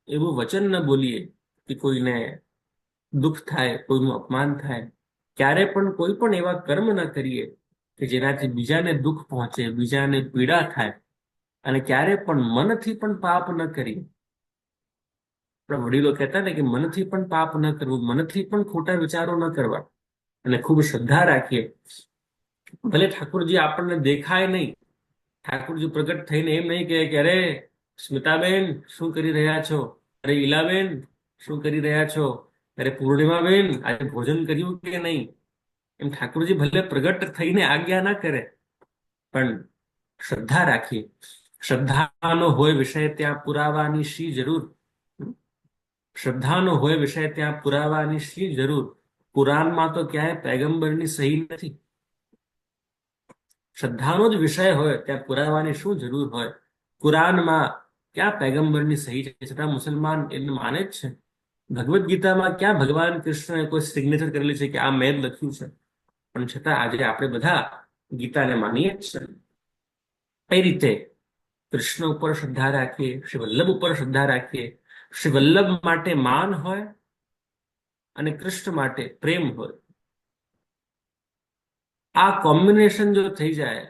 એવું વચન ન બોલીએ કે કોઈને દુઃખ થાય, કોઈનું અપમાન થાય. ક્યારે પણ કોઈ પણ એવા કર્મ ન કરીએ કે જેનાથી બીજાને દુઃખ પહોંચે, બીજાને પીડા થાય. અને ક્યારે પણ મનથી પણ પાપ ન કરીએ. આપણા વડીલો કહેતા ને કે મનથી પણ પાપ ન કરવું, મનથી પણ ખોટા વિચારો ન કરવા અને ખૂબ શ્રદ્ધા રાખીએ. ભલે ઠાકોરજી આપણને દેખાય નહીં, ઠાકોરજી પ્રગટ થઈને એમ નહીં કે અરે સ્મિતાબેન શું કરી રહ્યા છો, અરે ઈલાબેન શું કરી રહ્યા છો, અરે પૂર્ણિમાબેન આજે ભોજન કર્યું કે નહીં. એમ ઠાકોરજી ભલે પ્રગટ થઈને આજ્ઞા ના કરે, પણ શ્રદ્ધા રાખીએ. શ્રદ્ધાનો હોય વિષય ત્યાં પુરાવાની શી જરૂર. શ્રદ્ધાનો હોય વિષય ત્યાં પુરાવાની શી જરૂર. કુરાનમાં તો ક્યાંય પૈગંબરની સહી નથી. શ્રદ્ધાનો જ વિષય હોય ત્યાં પુરાવાની શું જરૂર હોય. કુરાનમાં ક્યાં પૈગંબરની સહી છે, છતાં મુસલમાન એને માને જ છે. ભગવદ્ ગીતામાં ક્યાં ભગવાન કૃષ્ણએ કોઈ સિગ્નેચર કરેલી છે કે આ મેં જ લખ્યું છે, પણ છતાં આજે આપણે બધા ગીતાને માનીએ જ છે. કઈ રીતે કૃષ્ણ ઉપર શ્રદ્ધા રાખીએ, શ્રી વલ્લભ ઉપર શ્રદ્ધા રાખીએ. શ્રી વલ્લભ માટે માન હોય અને કૃષ્ણ માટે પ્રેમ હોય. આ કોમ્બિનેશન જો થઈ જાય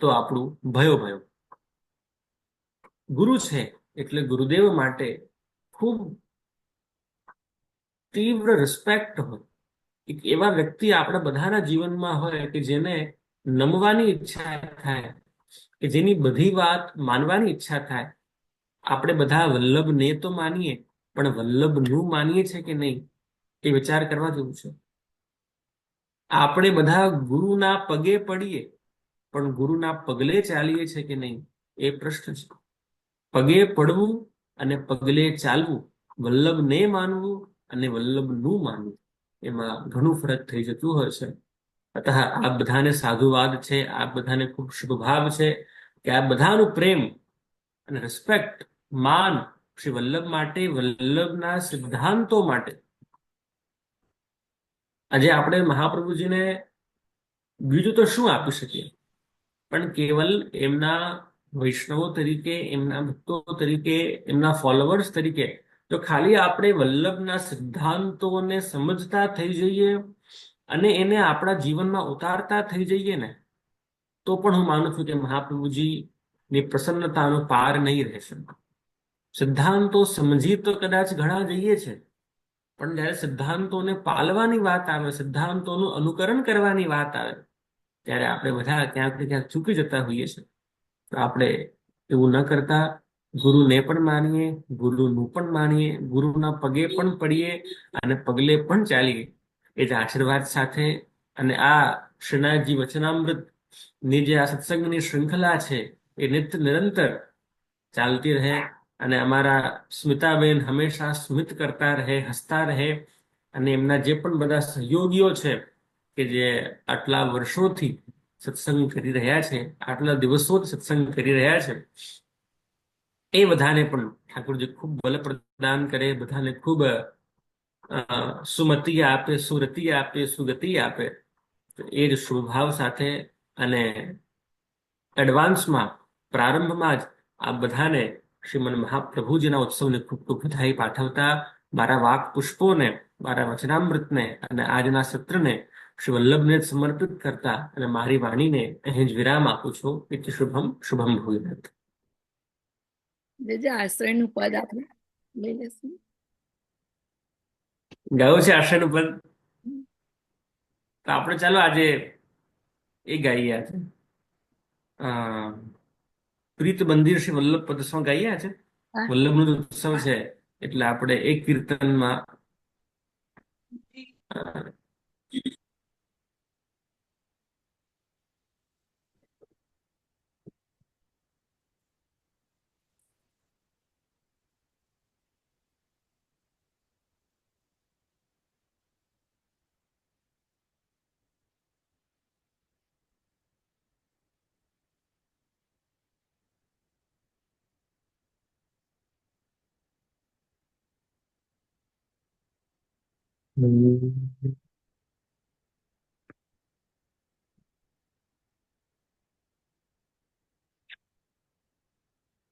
તો આપણું ભયો ભયો. ગુરુ છે એટલે ગુરુદેવ માટે ખૂબ તીવ્ર રિસ્પેક્ટ હોય. એક એવા વ્યક્તિ આપણા બધાના જીવનમાં હોય કે જેને નમવાની ઈચ્છા થાય, કે જેની બધી વાત માનવાની ઈચ્છા થાય. આપણે બધા વલ્લભને તો માનીએ, પણ વલ્લભનું માનીએ છે કે નહીં એ વિચાર કરવા જેવું છે. આપણે બધા ગુરુના પગે પડીએ, પણ ગુરુના પગલે ચાલીએ છે કે નહીં એ પ્રશ્ન છે. પગે પડવું અને પગલે ચાલવું, વલ્લભને માનવું અને વલ્લભનું માનવું, એમાં ઘણું ફરક થઈ જતું હોય છે. અતઃ આ બધાને સાધુવાદ છે, આ બધાને ખૂબ શુભ ભાવ છે કે આ બધાનું પ્રેમ અને રિસ્પેક્ટ, માન શ્રી વલ્લભ માટે, વલ્લભના સિદ્ધાંતો માટે. આજે આપણે મહાપ્રભુજીને બીજું તો શું આપી શકીએ, પણ કેવલ એમના વૈષ્ણવો તરીકે, એમના ભક્તો તરીકે, એમના ફોલોવર્સ તરીકે જો ખાલી આપણે વલ્લભના સિદ્ધાંતોને સમજતા થઈ જઈએ અને એને આપણા જીવનમાં ઉતારતા થઈ જઈએ ને, તો પણ હું માનું છું કે મહાપ્રભુજીની પ્રસન્નતાનો પાર નહીં રહેશે. સિદ્ધાંતો સમજી તો કદાચ ઘણા જઈએ છે, પણ જ્યારે સિદ્ધાંતોને પાલવાની વાત આવે, સિદ્ધાંતોનું અનુકરણ કરવાની વાત આવે, ત્યારે આપણે બધા ક્યાંક ને ક્યાંક ચૂકી જતા હોઈએ છીએ. તો આપણે એવું ન કરતા ગુરુને પણ માનીએ, ગુરુનું પણ માનીએ, ગુરુના પગે પણ પડીએ અને પગલે પણ ચાલીએ. એ જ આશીર્વાદ સાથે અને આ શ્રીનાથજી વચનામૃત ની જે આ સત્સંગની શૃંખલા છે એ નિત્ય નિરંતર ચાલતી રહે અને અમારા સ્મિતાબેન હંમેશા સ્મિત કરતા રહે, હસતા રહે. અને એમના જે પણ બધા સહયોગીઓ છે કે જે આટલા વર્ષોથી સત્સંગ કરી રહ્યા છે, આટલા દિવસોથી સત્સંગ કરી રહ્યા છે, એ બધાને પણ ઠાકોરજી ખૂબ બલ પ્રદાન કરે, બધાને ખૂબ સુમતિ આપે, સુરતિ આપે, સુગતિ આપે. એ જ શુભભાવ સાથે અને એડવાન્સમાં, પ્રારંભમાં જ આ બધાને શ્રીમન મહાપ્રભુજીના ઉત્સવને ખૂબ ખૂબ વધાઈ પાઠવતા, મારા વાક પુષ્પોને, મારા વચનામૃતને અને આજના સત્રને શ્રી વલ્લભને સમર્પિત કરતા અને મારી વાણીને અહીં જ વિરામ આપું છું. ઇતિ શુભમ શુભમ ભૂયાત.
જે આશ્રયનું પદ આપણે લઈ લેશું.
ગાયું છે આશ્રયનું પદ, તો આપણે ચાલો આજે એ ગાઈએ. આજે પ્રીત મંદિર શ્રી વલ્લભ પદ સોંગ ગાઈએ. આજે
હા.
વલ્લભનો જ ઉત્સવ છે એટલે આપણે એક કીર્તનમાં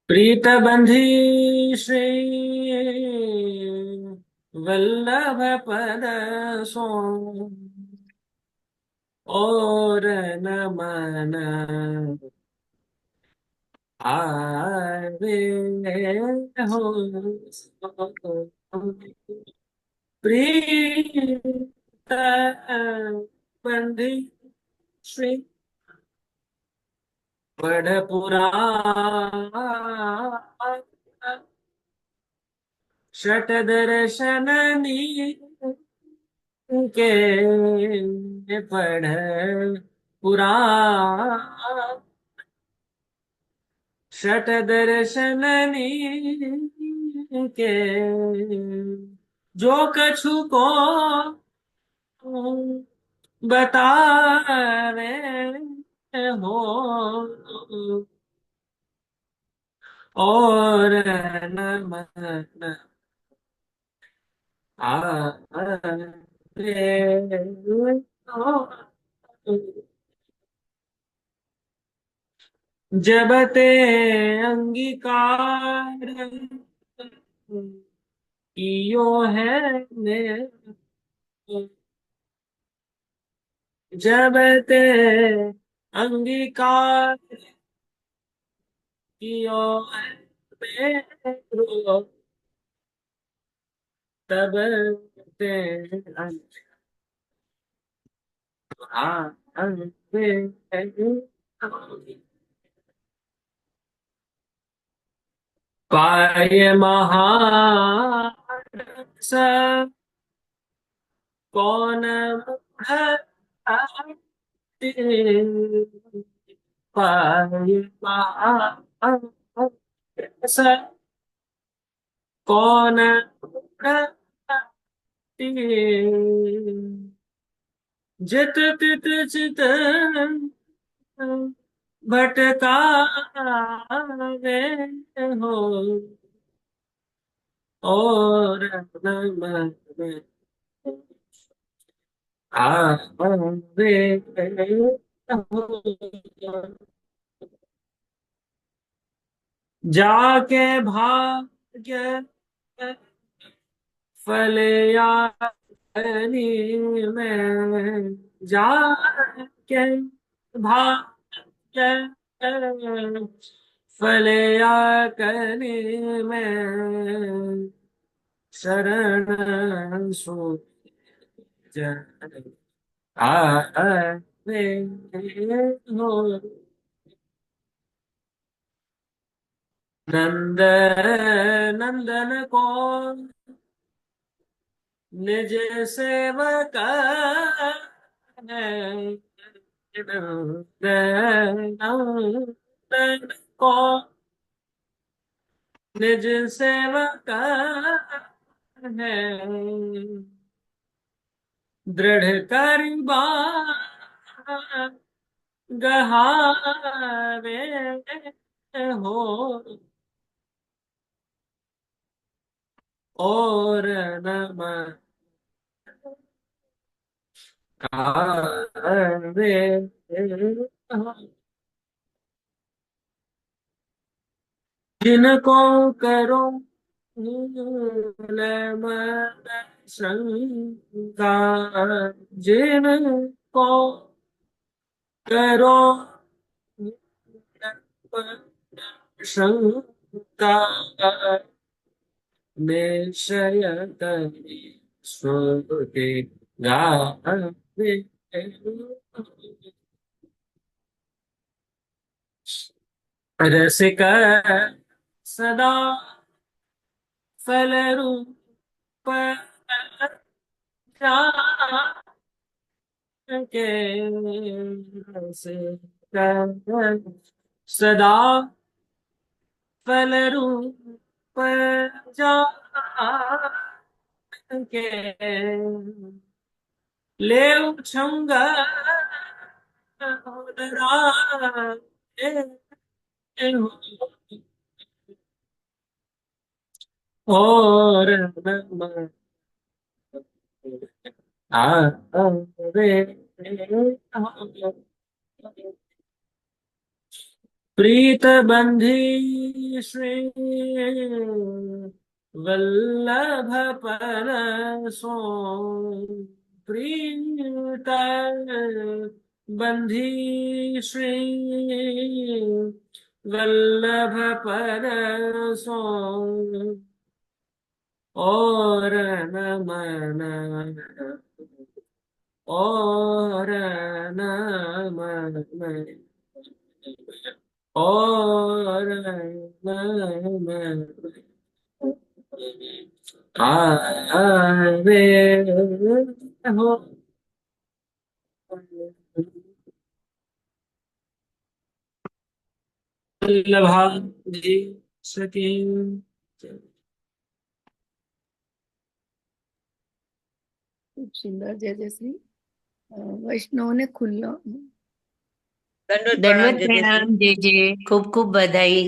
प्रीत बंधी श्री वल्लभ पद सो और न मन आवे हो प्रीत बंधी श्री पढ़ पुराण षट दर्शननी के पढ़ पुराण षट दर्शननी के जो कछु को बतावे हो और न मन आवे जब ते अंगीकार कियो है ने जब ते अंगीकार कियो है मेरो तब ते आवे पाय महारस कौन पाय महारस कौन जित तित चित भटकावे हो और न मन आवे हो जाके भाग्य फल या में जाके भाग्य फल या में शरण सो जन आवे हो नंद नंदन को निज सेवक नंदन को निज सेवक है दृढ़ करिबा गहावे हो और नमः आवे जिनको करो मन शंका जिनको करो शंका निश्चय करी श्रुति गावे रसिक सदा फल रूप के रसिक सदा फल रूप के ले छंग और આવે પ્રીત બંધી શ્રી વલ્લભ પરસો પ્રીત બંધી શ્રી વલ્લભ પરસો और नमन और नमन और नमन आवे हो वल्लभाजी सखी
ખૂબ સુંદર જયશ્રી વૈષ્ણવને ખુલ્લો
દંડવત પ્રણામ જય જય ખૂબ ખૂબ બધાઈ